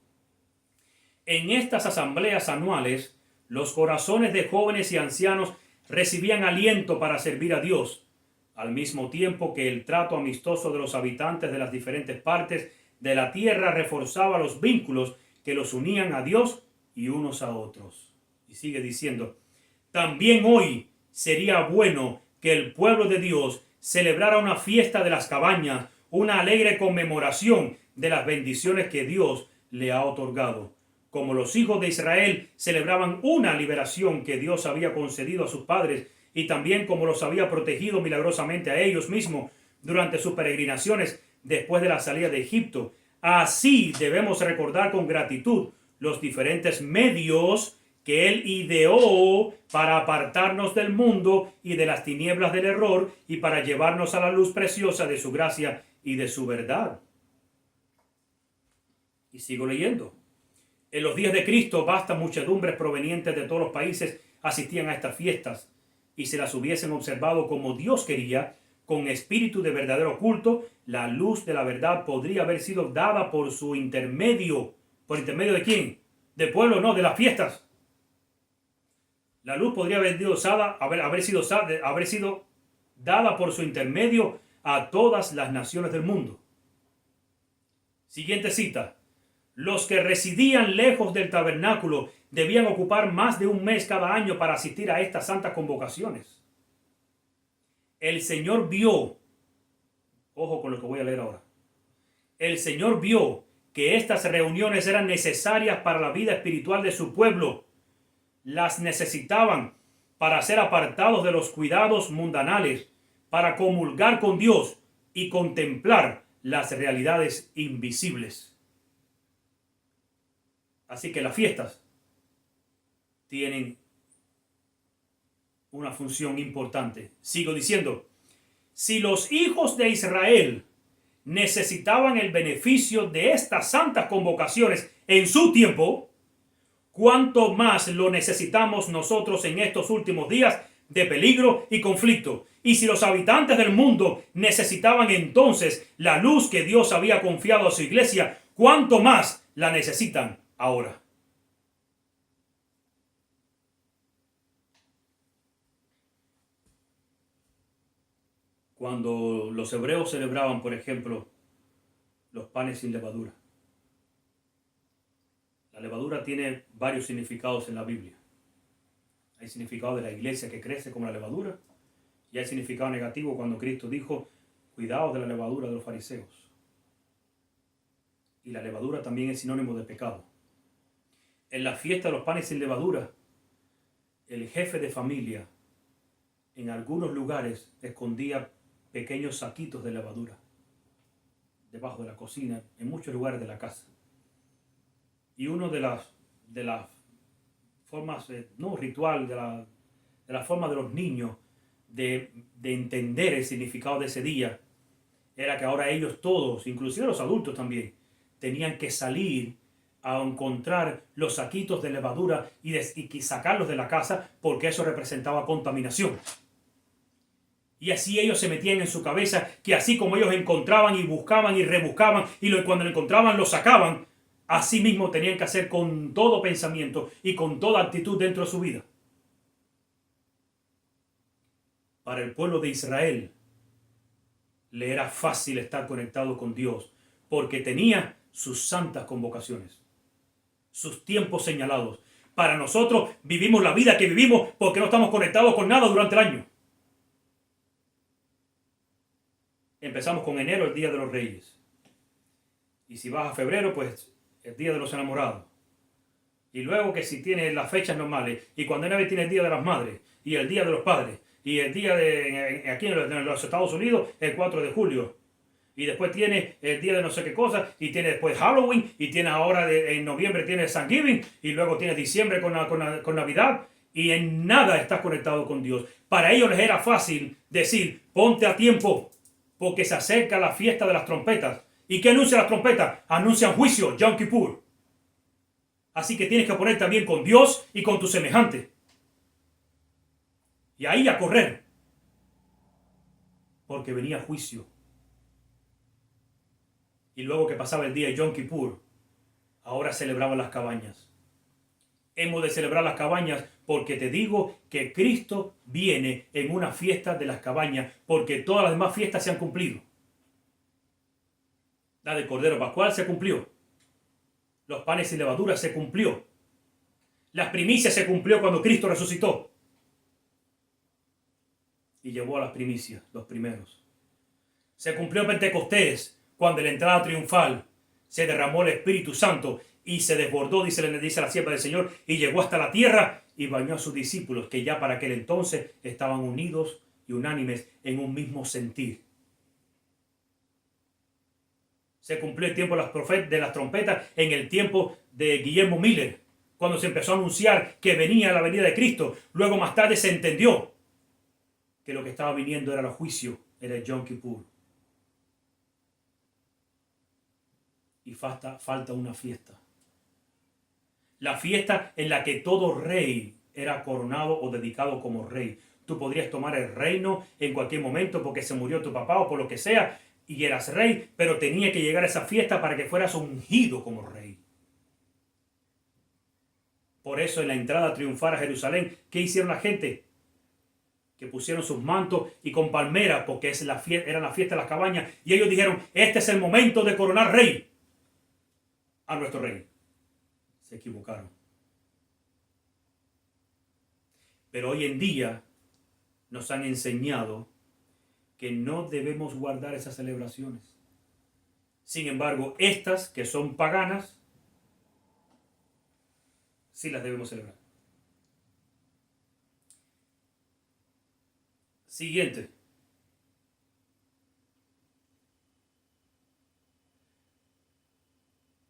En estas asambleas anuales, los corazones de jóvenes y ancianos recibían aliento para servir a Dios, al mismo tiempo que el trato amistoso de los habitantes de las diferentes partes de la tierra reforzaba los vínculos que los unían a Dios y unos a otros. Y sigue diciendo, también hoy sería bueno que el pueblo de Dios celebrara una fiesta de las cabañas, una alegre conmemoración de las bendiciones que Dios le ha otorgado. Como los hijos de Israel celebraban una liberación que Dios había concedido a sus padres y también como los había protegido milagrosamente a ellos mismos durante sus peregrinaciones después de la salida de Egipto. Así debemos recordar con gratitud los diferentes medios que Él ideó para apartarnos del mundo y de las tinieblas del error y para llevarnos a la luz preciosa de su gracia y de su verdad. Y sigo leyendo. En los días de Cristo, vastas muchedumbres provenientes de todos los países asistían a estas fiestas, y si las hubiesen observado como Dios quería, con espíritu de verdadero culto, la luz de la verdad podría haber sido dada por su intermedio. ¿Por intermedio de quién? Del pueblo, no, de las fiestas. La luz podría haber sido dada por su intermedio a todas las naciones del mundo. Siguiente cita. Los que residían lejos del tabernáculo debían ocupar más de un mes cada año para asistir a estas santas convocaciones. El Señor vio, ojo con lo que voy a leer ahora, el Señor vio que estas reuniones eran necesarias para la vida espiritual de su pueblo. Las necesitaban para ser apartados de los cuidados mundanales, para comulgar con Dios y contemplar las realidades invisibles. Así que las fiestas tienen una función importante. Sigo diciendo, si los hijos de Israel necesitaban el beneficio de estas santas convocaciones en su tiempo, ¿cuánto más lo necesitamos nosotros en estos últimos días de peligro y conflicto? Y si los habitantes del mundo necesitaban entonces la luz que Dios había confiado a su iglesia, ¿cuánto más la necesitan ahora? Cuando los hebreos celebraban, por ejemplo, los panes sin levadura. La levadura tiene varios significados en la Biblia. Hay significado de la iglesia que crece como la levadura, y hay significado negativo cuando Cristo dijo, cuidaos de la levadura de los fariseos. Y la levadura también es sinónimo de pecado. En la fiesta de los panes sin levadura, el jefe de familia en algunos lugares escondía pequeños saquitos de levadura debajo de la cocina, en muchos lugares de la casa. Y uno de las formas, no ritual, de la forma de los niños de entender el significado de ese día, era que ahora ellos todos, inclusive los adultos también, tenían que salir a encontrar los saquitos de levadura y sacarlos de la casa, porque eso representaba contaminación. Y así ellos se metían en su cabeza que así como ellos encontraban y buscaban y rebuscaban y cuando lo encontraban lo sacaban, así mismo tenían que hacer con todo pensamiento y con toda actitud dentro de su vida. Para el pueblo de Israel le era fácil estar conectado con Dios porque tenía sus santas convocaciones, sus tiempos señalados. Para nosotros vivimos la vida que vivimos porque no estamos conectados con nada durante el año. Empezamos con enero, el Día de los Reyes. Y si vas a febrero, pues el Día de los Enamorados. Y luego que si tienes las fechas normales, y cuando en Navidad tienes el Día de las Madres, y el Día de los Padres, y el día aquí en los Estados Unidos, el 4 de julio. Y después tienes el día de no sé qué cosa, y tienes después Halloween, y tienes ahora en noviembre tienes Thanksgiving, y luego tienes diciembre con Navidad, y en nada estás conectado con Dios. Para ellos les era fácil decir, ponte a tiempo, porque se acerca la fiesta de las trompetas. ¿Y qué anuncian las trompetas? Anuncian juicio, Yom Kippur. Así que tienes que ponerte también con Dios y con tu semejante. Y ahí a correr. Porque venía juicio. Y luego que pasaba el día de Yom Kippur, ahora celebraban las cabañas. Hemos de celebrar las cabañas porque te digo que Cristo viene en una fiesta de las cabañas, porque todas las demás fiestas se han cumplido. La del Cordero Pascual se cumplió. Los panes sin levadura se cumplió. Las primicias se cumplió cuando Cristo resucitó. Y llevó a las primicias, los primeros. Se cumplió Pentecostés, cuando en la entrada triunfal se derramó el Espíritu Santo y se desbordó, dice la sierva del Señor, y llegó hasta la tierra y bañó a sus discípulos, que ya para aquel entonces estaban unidos y unánimes en un mismo sentir. Se cumplió el tiempo de las trompetas en el tiempo de Guillermo Miller, cuando se empezó a anunciar que venía la venida de Cristo. Luego más tarde se entendió que lo que estaba viniendo era el juicio, era el Yom Kippur. Y falta una fiesta. La fiesta en la que todo rey era coronado o dedicado como rey. Tú podrías tomar el reino en cualquier momento porque se murió tu papá o por lo que sea y eras rey, pero tenía que llegar a esa fiesta para que fueras ungido como rey. Por eso en la entrada triunfal a Jerusalén, ¿qué hicieron la gente? Que pusieron sus mantos y con palmeras, porque era la fiesta de las cabañas, y ellos dijeron, este es el momento de coronar rey a nuestro rey. Se equivocaron. Pero hoy en día nos han enseñado que no debemos guardar esas celebraciones. Sin embargo, estas que son paganas, sí las debemos celebrar. Siguiente.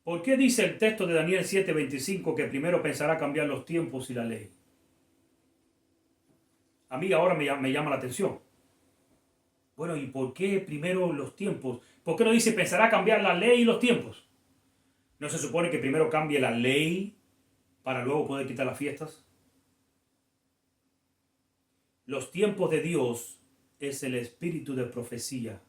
¿Por qué dice el texto de Daniel 7:25 que primero pensará cambiar los tiempos y la ley? A mí ahora me llama la atención. Bueno, ¿y por qué primero los tiempos? ¿Por qué no dice pensará cambiar la ley y los tiempos? ¿No se supone que primero cambie la ley para luego poder quitar las fiestas? Los tiempos de Dios es el espíritu de profecía.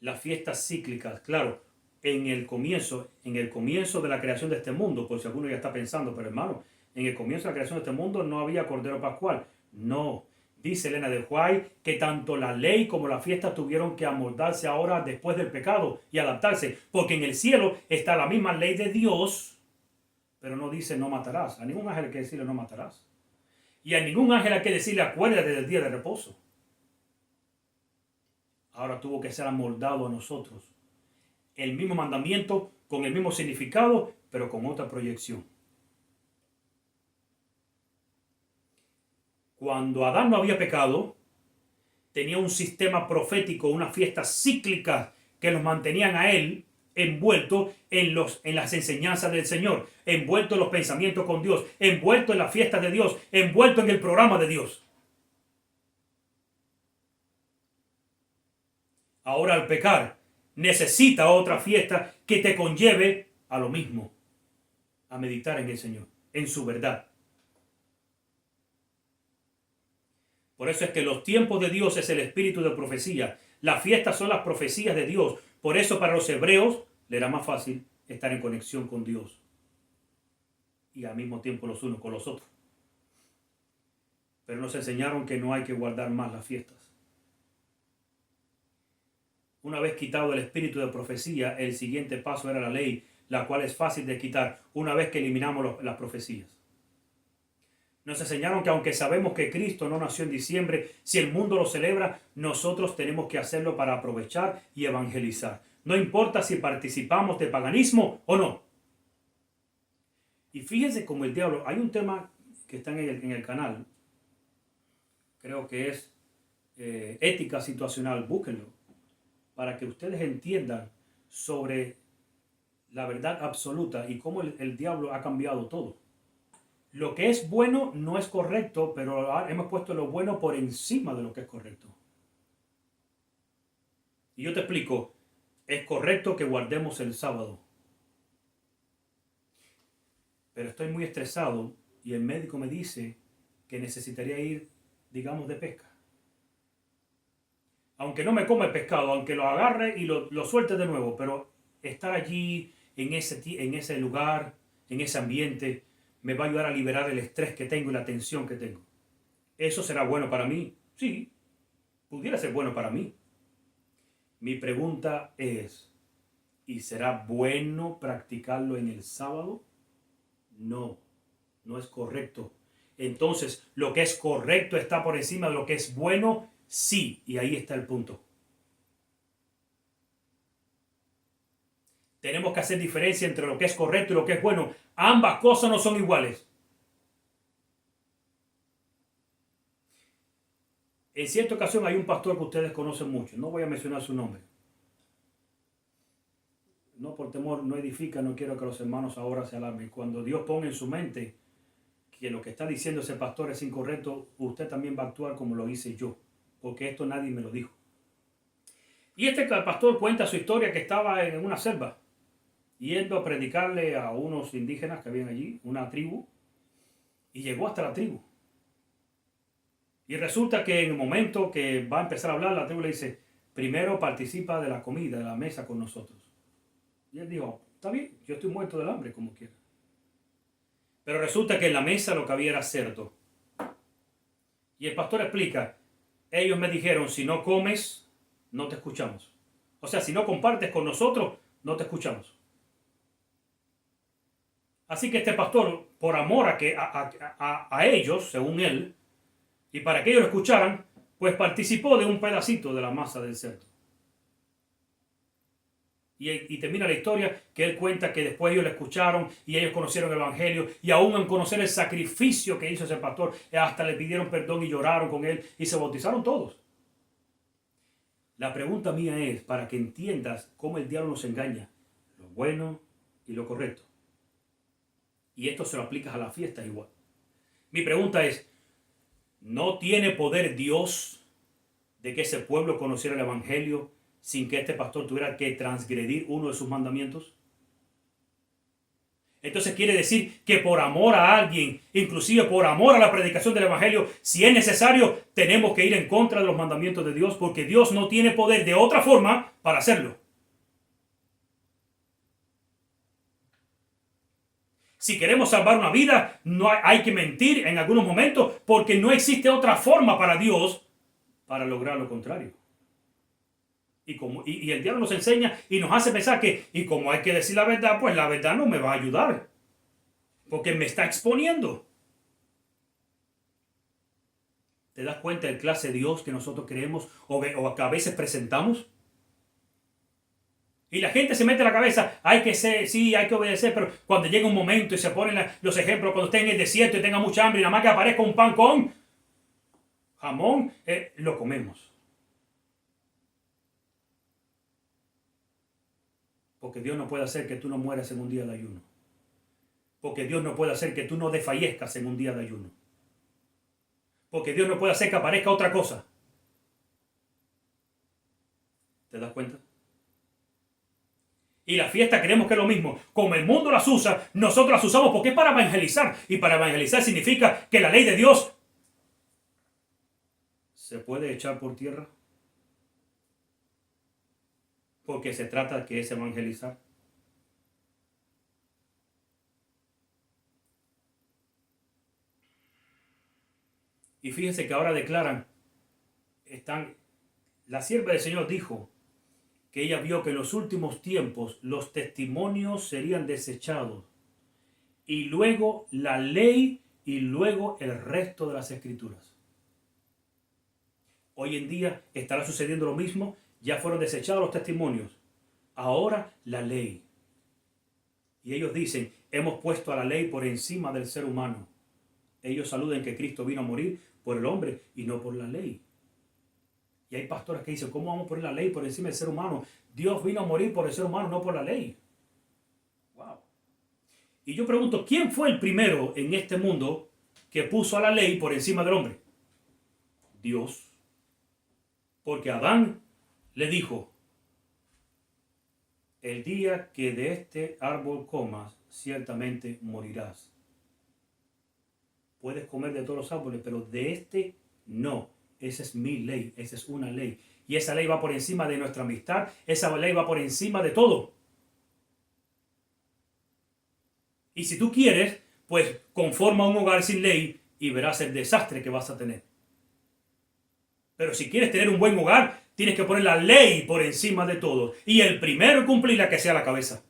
Las fiestas cíclicas, claro, en el comienzo de la creación de este mundo, por si alguno ya está pensando, pero hermano, en el comienzo de la creación de este mundo no había Cordero Pascual. No, dice Elena de White que tanto la ley como la fiesta tuvieron que amoldarse ahora después del pecado y adaptarse, porque en el cielo está la misma ley de Dios, pero no dice no matarás. A ningún ángel hay que decirle no matarás. Y a ningún ángel hay que decirle acuérdate del día de reposo. Ahora tuvo que ser amoldado a nosotros. El mismo mandamiento, con el mismo significado, pero con otra proyección. Cuando Adán no había pecado, tenía un sistema profético, una fiesta cíclica que los mantenían a él envuelto en las enseñanzas del Señor, envuelto en los pensamientos con Dios, envuelto en las fiestas de Dios, envuelto en el programa de Dios. Ahora al pecar, necesita otra fiesta que te conlleve a lo mismo, a meditar en el Señor, en su verdad. Por eso es que los tiempos de Dios es el espíritu de profecía. Las fiestas son las profecías de Dios. Por eso para los hebreos le era más fácil estar en conexión con Dios y al mismo tiempo los unos con los otros. Pero nos enseñaron que no hay que guardar más las fiestas. Una vez quitado el espíritu de profecía, el siguiente paso era la ley, la cual es fácil de quitar una vez que eliminamos las profecías. Nos enseñaron que aunque sabemos que Cristo no nació en diciembre, si el mundo lo celebra, nosotros tenemos que hacerlo para aprovechar y evangelizar. No importa si participamos de paganismo o no. Y fíjense cómo el diablo, hay un tema que está en el canal, creo que es ética situacional, búsquenlo, para que ustedes entiendan sobre la verdad absoluta y cómo el diablo ha cambiado todo. Lo que es bueno no es correcto, pero hemos puesto lo bueno por encima de lo que es correcto. Y yo te explico, es correcto que guardemos el sábado. Pero estoy muy estresado y el médico me dice que necesitaría ir, digamos, de pesca. Aunque no me coma el pescado, aunque lo agarre y lo suelte de nuevo, pero estar allí, en ese lugar, en ese ambiente, me va a ayudar a liberar el estrés que tengo y la tensión que tengo. ¿Eso será bueno para mí? Sí, pudiera ser bueno para mí. Mi pregunta es, ¿y será bueno practicarlo en el sábado? No, no es correcto. Entonces, lo que es correcto está por encima de lo que es bueno, sí, y ahí está el punto. Tenemos que hacer diferencia entre lo que es correcto y lo que es bueno. Ambas cosas no son iguales. En cierta ocasión hay un pastor que ustedes conocen mucho. No voy a mencionar su nombre. No, por temor, no edifica, no quiero que los hermanos ahora se alarmen. Cuando Dios ponga en su mente que lo que está diciendo ese pastor es incorrecto, usted también va a actuar como lo hice yo. Porque esto nadie me lo dijo. Y este pastor cuenta su historia que estaba en una selva, yendo a predicarle a unos indígenas que habían allí, una tribu, y llegó hasta la tribu. Y resulta que en el momento que va a empezar a hablar, la tribu le dice, primero participa de la comida, de la mesa con nosotros. Y él dijo, está bien, yo estoy muerto del hambre, como quiera. Pero resulta que en la mesa lo que había era cerdo. Y el pastor explica, ellos me dijeron, si no comes, no te escuchamos. O sea, si no compartes con nosotros, no te escuchamos. Así que este pastor, por amor a ellos, según él, y para que ellos lo escucharan, pues participó de un pedacito de la masa del cerdo. Y termina la historia que él cuenta que después ellos le escucharon y ellos conocieron el evangelio y aún en conocer el sacrificio que hizo ese pastor, hasta le pidieron perdón y lloraron con él y se bautizaron todos. La pregunta mía es para que entiendas cómo el diablo nos engaña, lo bueno y lo correcto. Y esto se lo aplicas a las fiestas igual. Mi pregunta es, ¿no tiene poder Dios de que ese pueblo conociera el evangelio sin que este pastor tuviera que transgredir uno de sus mandamientos? Entonces quiere decir que por amor a alguien, inclusive por amor a la predicación del evangelio, si es necesario, tenemos que ir en contra de los mandamientos de Dios, porque Dios no tiene poder de otra forma para hacerlo. Si queremos salvar una vida, no hay que mentir en algunos momentos, porque no existe otra forma para Dios para lograr lo contrario. Y el diablo nos enseña y nos hace pensar que, y como hay que decir la verdad, pues la verdad no me va a ayudar, porque me está exponiendo. ¿Te das cuenta del clase de Dios que nosotros creemos o que a veces presentamos? Y la gente se mete en la cabeza, hay que ser, sí, hay que obedecer, pero cuando llega un momento y se ponen los ejemplos, cuando esté en el desierto y tenga mucha hambre y nada más que aparezca un pan con jamón, lo comemos. Porque Dios no puede hacer que tú no mueras en un día de ayuno. Porque Dios no puede hacer que tú no desfallezcas en un día de ayuno. Porque Dios no puede hacer que aparezca otra cosa. ¿Te das cuenta? Y la fiesta creemos que es lo mismo. Como el mundo las usa, nosotros las usamos porque es para evangelizar. Y para evangelizar significa que la ley de Dios se puede echar por tierra, porque se trata de que es evangelizar. Y fíjense que ahora declaran, la sierva del Señor dijo que ella vio que en los últimos tiempos los testimonios serían desechados, y luego la ley, y luego el resto de las escrituras. Hoy en día estará sucediendo lo mismo. Ya fueron desechados los testimonios, ahora la ley. Y ellos dicen, hemos puesto a la ley por encima del ser humano. Ellos aluden que Cristo vino a morir por el hombre y no por la ley. Y hay pastores que dicen, ¿cómo vamos a poner la ley por encima del ser humano? Dios vino a morir por el ser humano, no por la ley. Wow. Y yo pregunto, ¿quién fue el primero en este mundo que puso a la ley por encima del hombre? Dios. Porque Adán le dijo, el día que de este árbol comas, ciertamente morirás. Puedes comer de todos los árboles, pero de este no. Esa es mi ley, esa es una ley. Y esa ley va por encima de nuestra amistad, esa ley va por encima de todo. Y si tú quieres, pues conforma un hogar sin ley y verás el desastre que vas a tener. Pero si quieres tener un buen hogar, tienes que poner la ley por encima de todo. Y el primero en cumplirla que sea la cabeza.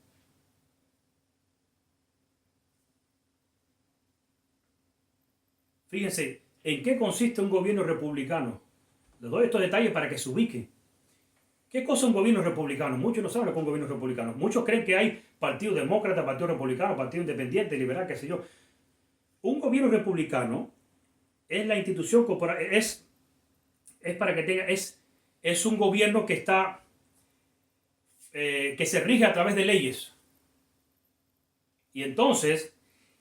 Fíjense, ¿en qué consiste un gobierno republicano? Les doy estos detalles para que se ubiquen. ¿Qué cosa es un gobierno republicano? Muchos no saben lo que es un gobierno republicano. Muchos creen que hay partido demócrata, partido republicano, partido independiente, liberal, qué sé yo. Un gobierno republicano es la institución corporativa, es para que tenga, es un gobierno que está, que se rige a través de leyes. Y entonces,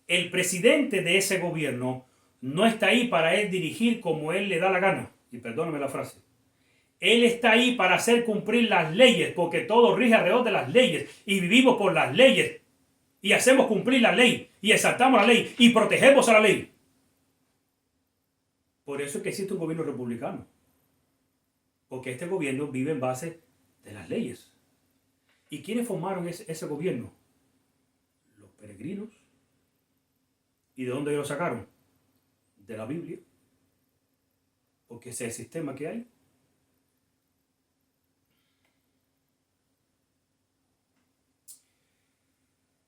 el presidente de ese gobierno no está ahí para él dirigir como él le da la gana. Y perdóname la frase. Él está ahí para hacer cumplir las leyes, porque todo rige alrededor de las leyes. Y vivimos por las leyes. Y hacemos cumplir la ley. Y exaltamos la ley. Y protegemos a la ley. Por eso es que existe un gobierno republicano. Porque este gobierno vive en base de las leyes. ¿Y quiénes formaron ese gobierno? Los peregrinos. ¿Y de dónde ellos lo sacaron? De la Biblia. Porque ese es el sistema que hay.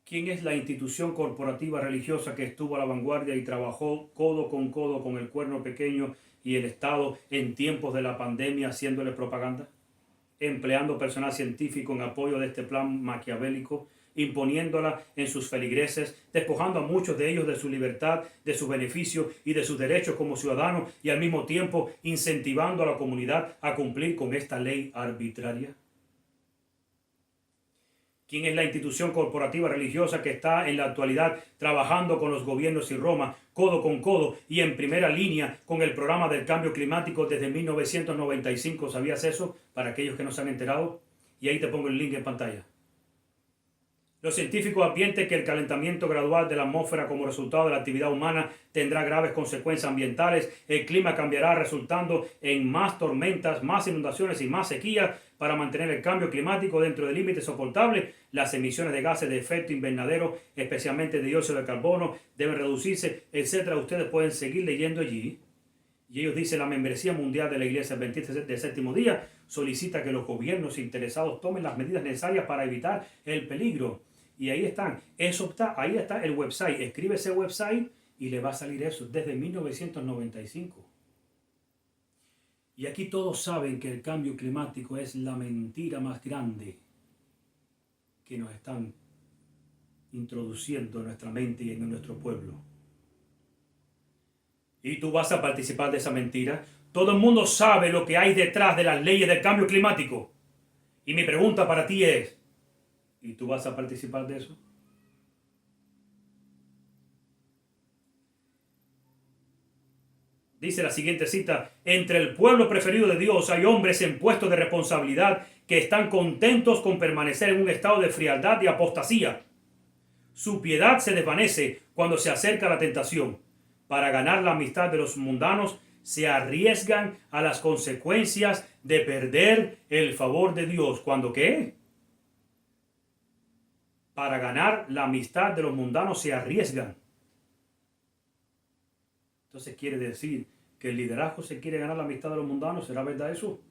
¿Quién es la institución corporativa religiosa que estuvo a la vanguardia y trabajó codo con el cuerno pequeño y el Estado en tiempos de la pandemia haciéndole propaganda? Empleando personal científico en apoyo de este plan maquiavélico, imponiéndola en sus feligreses, despojando a muchos de ellos de su libertad, de sus beneficios y de sus derechos como ciudadanos, y al mismo tiempo incentivando a la comunidad a cumplir con esta ley arbitraria. ¿Quién es la institución corporativa religiosa que está en la actualidad trabajando con los gobiernos y Roma, codo con codo y en primera línea con el programa del cambio climático desde 1995? ¿Sabías eso? Para aquellos que no se han enterado. Y ahí te pongo el link en pantalla. Los científicos advierten que el calentamiento gradual de la atmósfera como resultado de la actividad humana tendrá graves consecuencias ambientales. El clima cambiará resultando en más tormentas, más inundaciones y más sequías. Para mantener el cambio climático dentro de límites soportables, las emisiones de gases de efecto invernadero, especialmente de dióxido de carbono, deben reducirse, etc. Ustedes pueden seguir leyendo allí. Y ellos dicen, la membresía mundial de la Iglesia Adventista del Séptimo Día solicita que los gobiernos interesados tomen las medidas necesarias para evitar el peligro. Y ahí están, ahí está el website. Escribe ese website y le va a salir eso desde 1995. Y aquí todos saben que el cambio climático es la mentira más grande que nos están introduciendo en nuestra mente y en nuestro pueblo. Y tú vas a participar de esa mentira. Todo el mundo sabe lo que hay detrás de las leyes del cambio climático. Y mi pregunta para ti es, ¿y tú vas a participar de eso? Dice la siguiente cita, entre el pueblo preferido de Dios hay hombres en puestos de responsabilidad que están contentos con permanecer en un estado de frialdad y apostasía. Su piedad se desvanece cuando se acerca la tentación. Para ganar la amistad de los mundanos, se arriesgan a las consecuencias de perder el favor de Dios. ¿Cuándo qué? Para ganar la amistad de los mundanos se arriesgan. Entonces quiere decir que el liderazgo se quiere ganar la amistad de los mundanos. ¿Será verdad eso?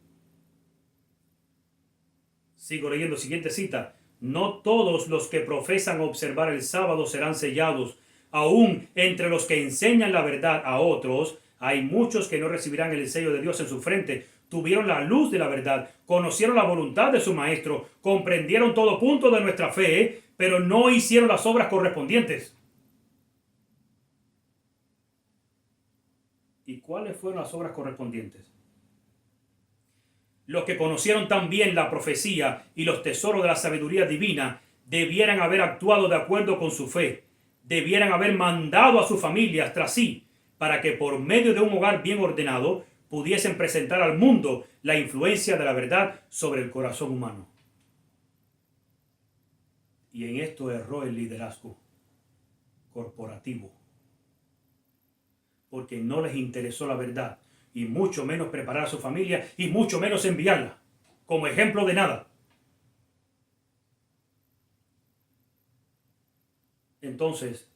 Sigo leyendo, siguiente cita. No todos los que profesan observar el sábado serán sellados. Aún entre los que enseñan la verdad a otros, hay muchos que no recibirán el sello de Dios en su frente. Tuvieron la luz de la verdad, conocieron la voluntad de su maestro, comprendieron todo punto de nuestra fe, pero no hicieron las obras correspondientes. ¿Y cuáles fueron las obras correspondientes? Los que conocieron también la profecía y los tesoros de la sabiduría divina debieran haber actuado de acuerdo con su fe. Debieran haber mandado a sus familias tras sí para que por medio de un hogar bien ordenado pudiesen presentar al mundo la influencia de la verdad sobre el corazón humano. Y en esto erró el liderazgo corporativo, porque no les interesó la verdad, y mucho menos preparar a su familia, y mucho menos enviarla como ejemplo de nada. Entonces,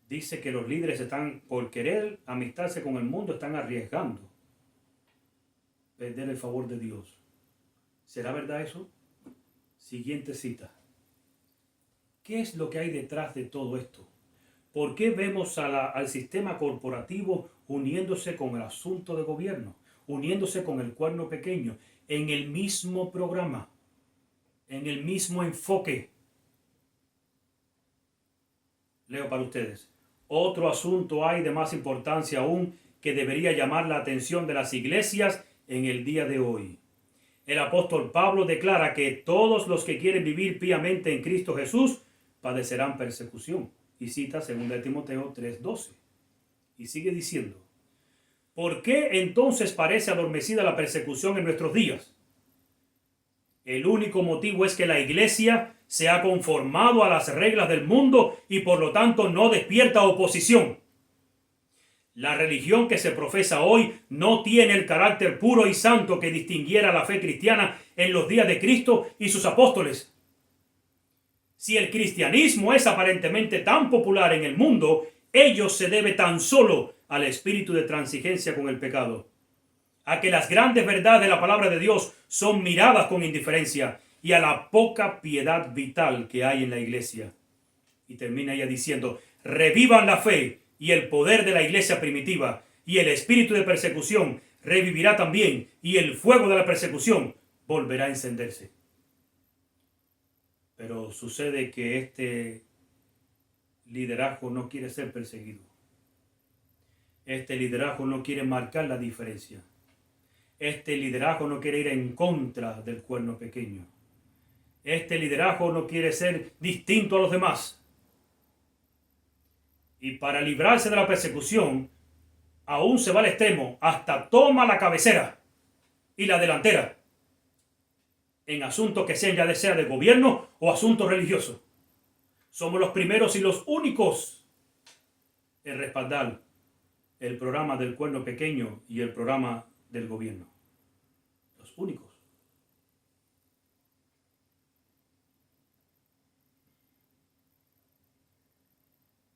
dice que los líderes están, por querer amistarse con el mundo, están arriesgando perder el favor de Dios. ¿Será verdad eso? Siguiente cita. ¿Qué es lo que hay detrás de todo esto? ¿Por qué vemos al sistema corporativo uniéndose con el asunto de gobierno, uniéndose con el cuerno pequeño, en el mismo programa, en el mismo enfoque? Leo para ustedes. Otro asunto hay de más importancia aún que debería llamar la atención de las iglesias en el día de hoy. El apóstol Pablo declara que todos los que quieren vivir piamente en Cristo Jesús padecerán persecución. Y cita 2 Timoteo 3:12. Y sigue diciendo, ¿por qué entonces parece adormecida la persecución en nuestros días? El único motivo es que la iglesia se ha conformado a las reglas del mundo y por lo tanto no despierta oposición. La religión que se profesa hoy no tiene el carácter puro y santo que distinguiera la fe cristiana en los días de Cristo y sus apóstoles. Si el cristianismo es aparentemente tan popular en el mundo, ello se debe tan solo al espíritu de transigencia con el pecado, a que las grandes verdades de la palabra de Dios son miradas con indiferencia y a la poca piedad vital que hay en la iglesia. Y termina ella diciendo, revivan la fe y el poder de la iglesia primitiva, y el espíritu de persecución revivirá también, y el fuego de la persecución volverá a encenderse. Pero sucede que este liderazgo no quiere ser perseguido. Este liderazgo no quiere marcar la diferencia. Este liderazgo no quiere ir en contra del cuerno pequeño. Este liderazgo no quiere ser distinto a los demás. Y para librarse de la persecución, aún se va al extremo, hasta toma la cabecera y la delantera en asuntos que sean ya sea de gobierno o asuntos religiosos. Somos los primeros y los únicos en respaldar el programa del cuerno pequeño y el programa del gobierno. Los únicos.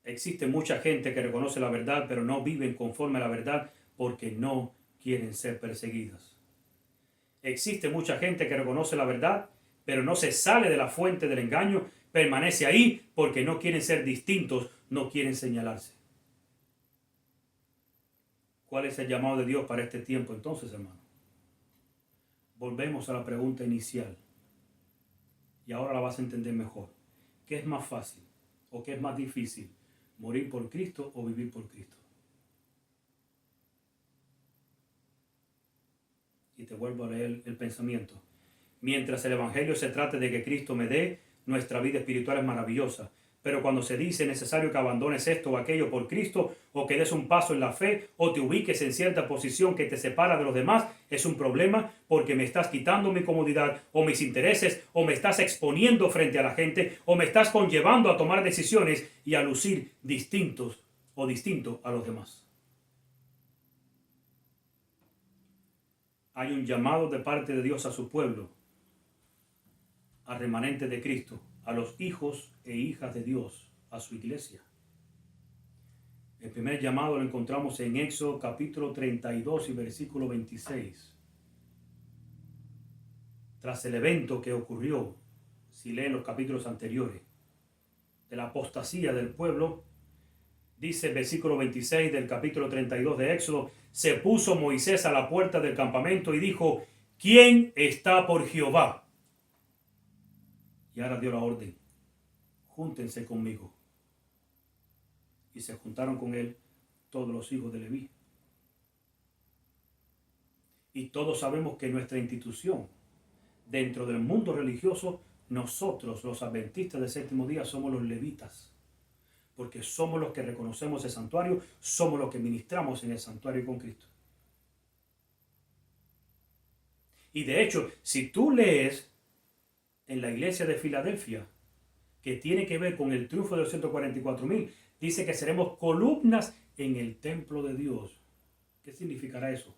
Existe mucha gente que reconoce la verdad, pero no viven conforme a la verdad porque no quieren ser perseguidas. Existe mucha gente que reconoce la verdad, pero no se sale de la fuente del engaño, permanece ahí porque no quieren ser distintos, no quieren señalarse. ¿Cuál es el llamado de Dios para este tiempo entonces, hermano? Volvemos a la pregunta inicial. Y ahora la vas a entender mejor. ¿Qué es más fácil o qué es más difícil? ¿Morir por Cristo o vivir por Cristo? Y te vuelvo a leer el pensamiento. Mientras el evangelio se trate de que Cristo me dé, nuestra vida espiritual es maravillosa. Pero cuando se dice necesario que abandones esto o aquello por Cristo, o que des un paso en la fe, o te ubiques en cierta posición que te separa de los demás, es un problema porque me estás quitando mi comodidad o mis intereses, o me estás exponiendo frente a la gente, o me estás conllevando a tomar decisiones y a lucir distinto a los demás. Hay un llamado de parte de Dios a su pueblo, al remanente de Cristo, a los hijos e hijas de Dios, a su iglesia. El primer llamado lo encontramos en Éxodo capítulo 32 y versículo 26. Tras el evento que ocurrió, si leen los capítulos anteriores, de la apostasía del pueblo, dice el versículo 26 del capítulo 32 de Éxodo: se puso Moisés a la puerta del campamento y dijo: ¿quién está por Jehová? Y ahora dio la orden: júntense conmigo. Y se juntaron con él todos los hijos de Leví. Y todos sabemos que nuestra institución, dentro del mundo religioso, nosotros los adventistas del séptimo día somos los levitas, porque somos los que reconocemos el santuario, somos los que ministramos en el santuario con Cristo. Y de hecho, si tú lees en la iglesia de Filadelfia, que tiene que ver con el triunfo de los 144,000, dice que seremos columnas en el templo de Dios. ¿Qué significará eso?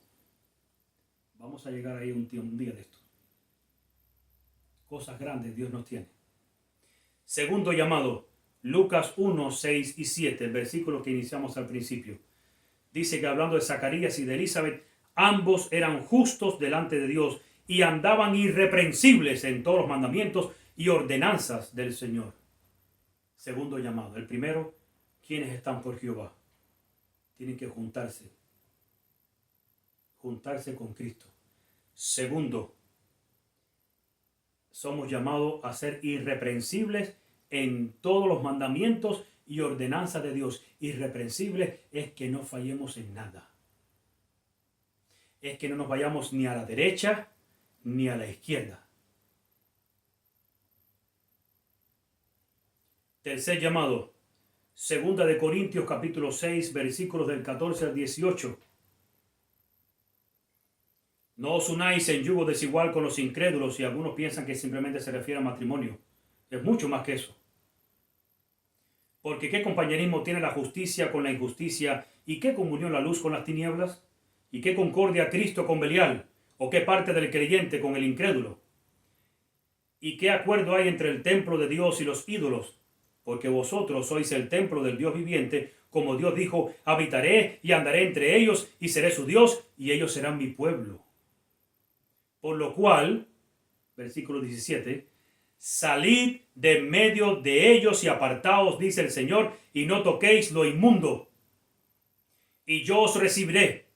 Vamos a llegar ahí un día de esto. Cosas grandes Dios nos tiene. Segundo llamado, Lucas 1, 6 y 7, el versículo que iniciamos al principio. Dice que hablando de Zacarías y de Elizabeth, ambos eran justos delante de Dios y andaban irreprensibles en todos los mandamientos y ordenanzas del Señor. Segundo llamado. El primero, ¿quiénes están por Jehová? Tienen que juntarse con Cristo. Segundo, somos llamados a ser irreprensibles en todos los mandamientos y ordenanzas de Dios. Irreprensibles es que no fallemos en nada. Es que no nos vayamos ni a la derecha ni a la izquierda. Tercer llamado, segunda de Corintios capítulo 6, versículos del 14 al 18. No os unáis en yugo desigual con los incrédulos, y algunos piensan que simplemente se refiere a matrimonio. Es mucho más que eso. Porque ¿qué compañerismo tiene la justicia con la injusticia? ¿Y qué comunión la luz con las tinieblas? ¿Y qué concordia Cristo con Belial? ¿O qué parte del creyente con el incrédulo? ¿Y qué acuerdo hay entre el templo de Dios y los ídolos? Porque vosotros sois el templo del Dios viviente, como Dios dijo: habitaré y andaré entre ellos y seré su Dios y ellos serán mi pueblo. Por lo cual, versículo 17, salid de medio de ellos y apartaos, dice el Señor, y no toquéis lo inmundo. Y yo os recibiré,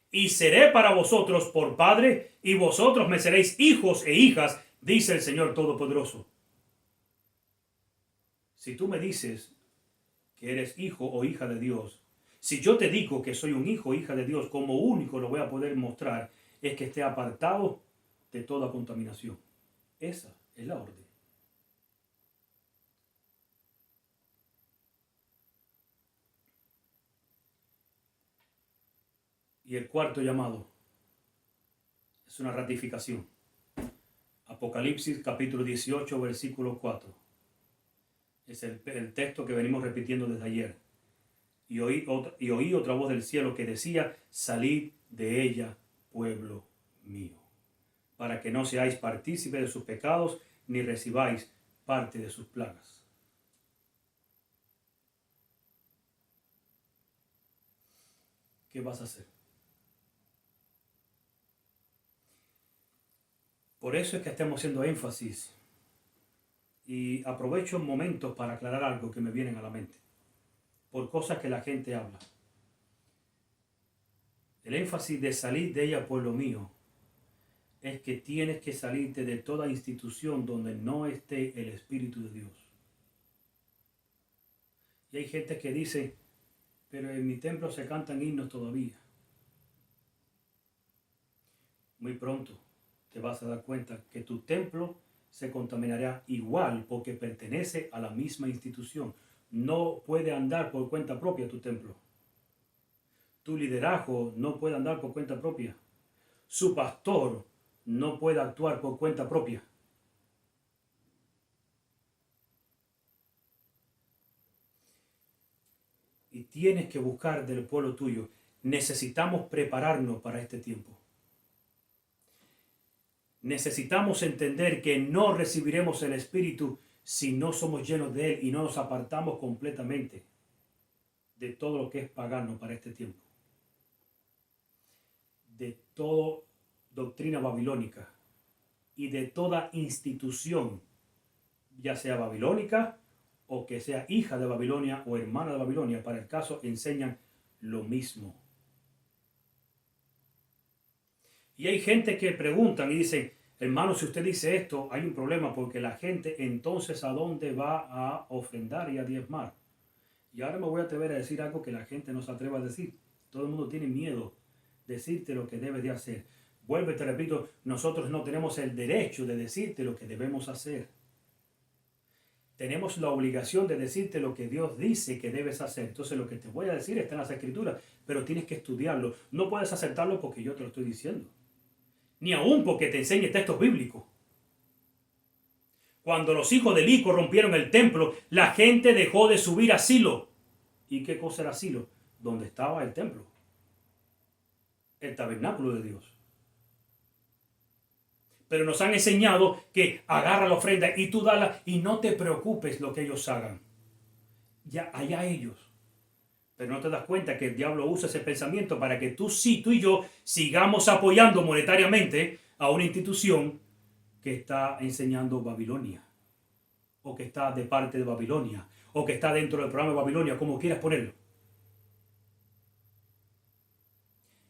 y seré para vosotros por padre, y vosotros me seréis hijos e hijas, dice el Señor Todopoderoso. Si tú me dices que eres hijo o hija de Dios, si yo te digo que soy un hijo o hija de Dios, como único lo voy a poder mostrar es que esté apartado de toda contaminación. Esa es la orden. Y el cuarto llamado es una ratificación. Apocalipsis capítulo 18, versículo 4. Es el texto que venimos repitiendo desde ayer. Y oí otra voz del cielo que decía: salid de ella, pueblo mío, para que no seáis partícipes de sus pecados, ni recibáis parte de sus plagas. ¿Qué vas a hacer? Por eso es que estamos haciendo énfasis, y aprovecho momentos para aclarar algo que me vienen a la mente, por cosas que la gente habla. El énfasis de salir de ella, pueblo mío, es que tienes que salirte de toda institución donde no esté el Espíritu de Dios. Y hay gente que dice: pero en mi templo se cantan himnos todavía. Muy pronto te vas a dar cuenta que tu templo se contaminará igual, porque pertenece a la misma institución. No puede andar por cuenta propia tu templo. Tu liderazgo no puede andar por cuenta propia. Su pastor no puede actuar por cuenta propia. Y tienes que buscar del pueblo tuyo. Necesitamos prepararnos para este tiempo. necesitamos entender que no recibiremos el Espíritu si no somos llenos de Él y no nos apartamos completamente de todo lo que es pagano para este tiempo, de toda doctrina babilónica y de toda institución, ya sea babilónica o que sea hija de Babilonia o hermana de Babilonia, para el caso, enseñan lo mismo. Y hay gente que preguntan y dicen, hermano, si usted dice esto, hay un problema porque la gente entonces ¿a dónde va a ofrendar y a diezmar? Y ahora me voy a atrever a decir algo que la gente no se atreve a decir. Todo el mundo tiene miedo de decirte lo que debes de hacer. Vuelvo y te repito, nosotros no tenemos el derecho de decirte lo que debemos hacer. Tenemos la obligación de decirte lo que Dios dice que debes hacer. Entonces lo que te voy a decir está en las Escrituras, pero tienes que estudiarlo. No puedes aceptarlo porque yo te lo estoy diciendo. Ni aún porque te enseñe textos bíblicos. Cuando los hijos de Eli rompieron el templo, la gente dejó de subir a Silo. ¿Y qué cosa era Silo? Donde estaba el templo. El tabernáculo de Dios. Pero nos han enseñado que agarra la ofrenda y tú dala y no te preocupes lo que ellos hagan. Ya allá ellos. Pero no te das cuenta que el diablo usa ese pensamiento para que tú y yo sigamos apoyando monetariamente a una institución que está enseñando Babilonia, o que está de parte de Babilonia, o que está dentro del programa de Babilonia, como quieras ponerlo.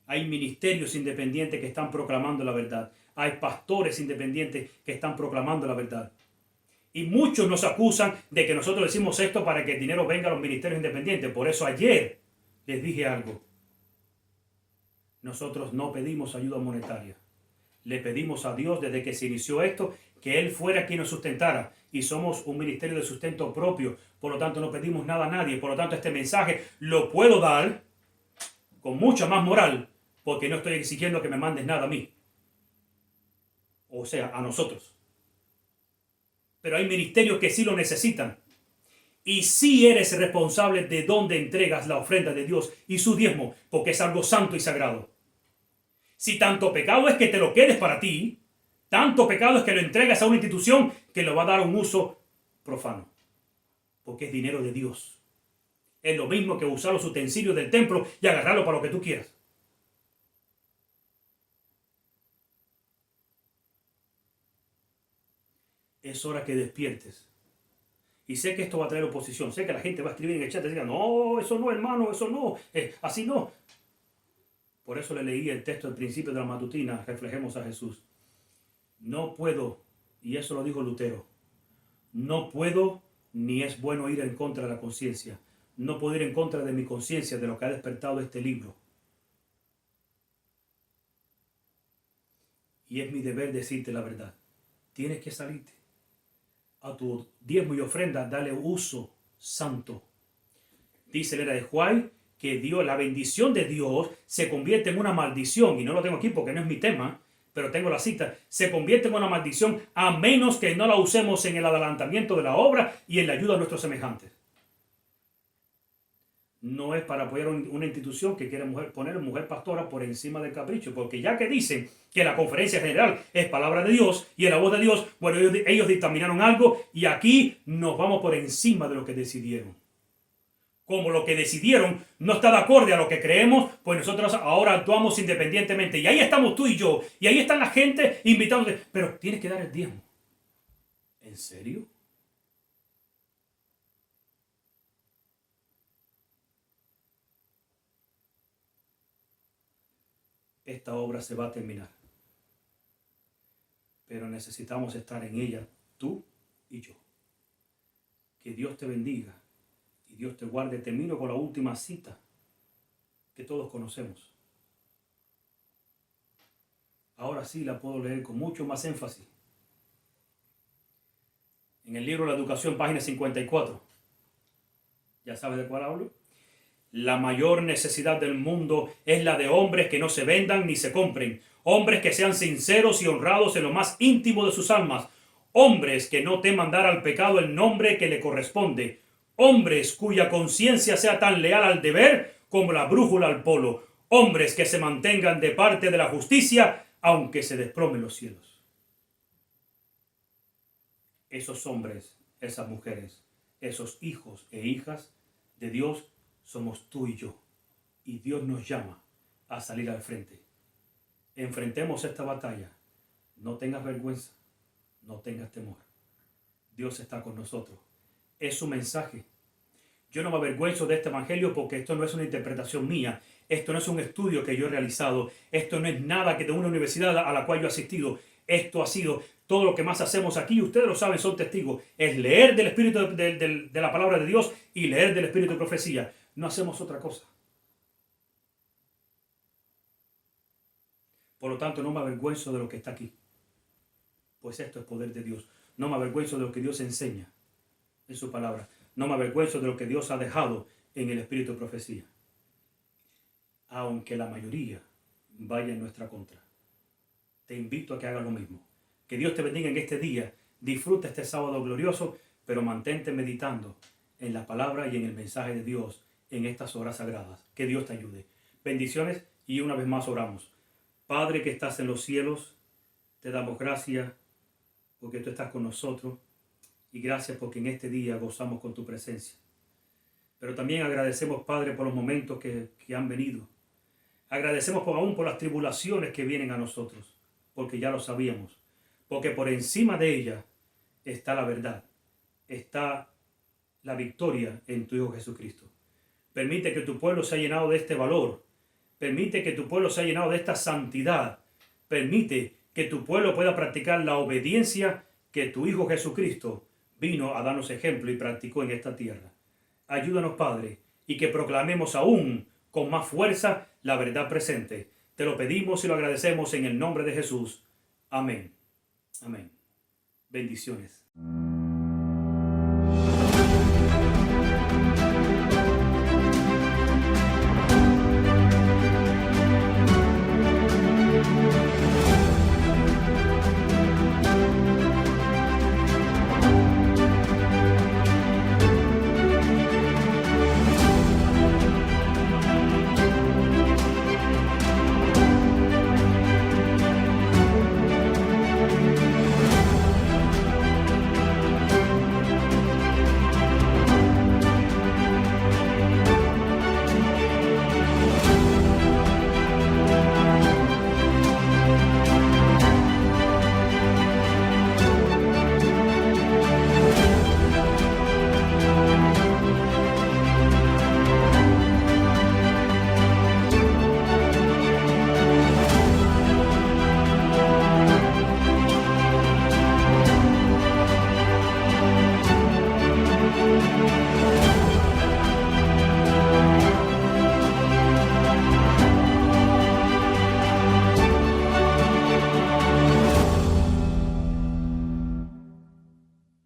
Hay ministerios independientes que están proclamando la verdad. Hay pastores independientes que están proclamando la verdad. Y muchos nos acusan de que nosotros decimos esto para que el dinero venga a los ministerios independientes. Por eso ayer les dije algo. Nosotros no pedimos ayuda monetaria. Le pedimos a Dios desde que se inició esto que Él fuera quien nos sustentara. Y somos un ministerio de sustento propio. Por lo tanto, no pedimos nada a nadie. Por lo tanto, este mensaje lo puedo dar con mucha más moral porque no estoy exigiendo que me mandes nada a mí. O sea, a nosotros. Pero hay ministerios que sí lo necesitan. Y sí eres responsable de dónde entregas la ofrenda de Dios y su diezmo, porque es algo santo y sagrado. Si tanto pecado es que te lo quedes para ti, tanto pecado es que lo entregas a una institución que lo va a dar un uso profano, porque es dinero de Dios. Es lo mismo que usar los utensilios del templo y agarrarlo para lo que tú quieras. Es hora que despiertes. Y sé que esto va a traer oposición. Sé que la gente va a escribir en el chat y diga, no, eso no, hermano, eso no, así no. Por eso le leí el texto del principio de la matutina, reflejemos a Jesús. No puedo, y eso lo dijo Lutero, no puedo ni es bueno ir en contra de la conciencia. No puedo ir en contra de mi conciencia, de lo que ha despertado este libro. Y es mi deber decirte la verdad. Tienes que salirte. A tu diezmo y ofrenda, dale uso santo. Dice el era de White que Dios, la bendición de Dios se convierte en una maldición, y no lo tengo aquí porque no es mi tema, pero tengo la cita, se convierte en una maldición a menos que no la usemos en el adelantamiento de la obra y en la ayuda a nuestros semejantes. No es para apoyar una institución que quiere poner mujer pastora por encima del capricho, porque ya que dicen que la conferencia general es palabra de Dios y es la voz de Dios, bueno, ellos dictaminaron algo y aquí nos vamos por encima de lo que decidieron. Como lo que decidieron no está de acuerdo a lo que creemos, pues nosotros ahora actuamos independientemente. Y ahí estamos tú y yo, y ahí están la gente invitándote, pero tienes que dar el diezmo. ¿En serio? Esta obra se va a terminar. Pero necesitamos estar en ella, tú y yo. Que Dios te bendiga y Dios te guarde. Termino con la última cita que todos conocemos. Ahora sí la puedo leer con mucho más énfasis. En el libro La Educación, página 54. ¿Ya sabes de cuál hablo? La mayor necesidad del mundo es la de hombres que no se vendan ni se compren, hombres que sean sinceros y honrados en lo más íntimo de sus almas, hombres que no teman dar al pecado el nombre que le corresponde, hombres cuya conciencia sea tan leal al deber como la brújula al polo, hombres que se mantengan de parte de la justicia aunque se desplomen los cielos. Esos hombres, esas mujeres, esos hijos e hijas de Dios somos tú y yo. Y Dios nos llama a salir al frente. Enfrentemos esta batalla. No tengas vergüenza, no tengas temor. Dios está con nosotros. Es su mensaje. Yo no me avergüenzo de este evangelio porque esto no es una interpretación mía. Esto no es un estudio que yo he realizado. Esto no es nada que de una universidad a la cual yo he asistido. Esto ha sido todo lo que más hacemos aquí. Ustedes lo saben, son testigos. Es leer del Espíritu de la palabra de Dios y leer del Espíritu de profecía. No hacemos otra cosa. Por lo tanto, no me avergüenzo de lo que está aquí. Pues esto es poder de Dios. No me avergüenzo de lo que Dios enseña en su palabra. No me avergüenzo de lo que Dios ha dejado en el Espíritu de profecía. Aunque la mayoría vaya en nuestra contra. Te invito a que hagas lo mismo. Que Dios te bendiga en este día. Disfruta este sábado glorioso, pero mantente meditando en la palabra y en el mensaje de Dios en estas horas sagradas. Que Dios te ayude. Bendiciones y una vez más oramos. Padre que estás en los cielos, te damos gracias porque tú estás con nosotros y gracias porque en este día gozamos con tu presencia. Pero también agradecemos, Padre, por los momentos que han venido. Agradecemos aún por las tribulaciones que vienen a nosotros, porque ya lo sabíamos. Porque por encima de ellas está la verdad, está la victoria en tu Hijo Jesucristo. Permite que tu pueblo sea llenado de este valor. Permite que tu pueblo sea llenado de esta santidad. Permite que tu pueblo pueda practicar la obediencia que tu Hijo Jesucristo vino a darnos ejemplo y practicó en esta tierra. Ayúdanos, Padre, y que proclamemos aún con más fuerza la verdad presente. Te lo pedimos y lo agradecemos en el nombre de Jesús. Amén. Amén. Bendiciones.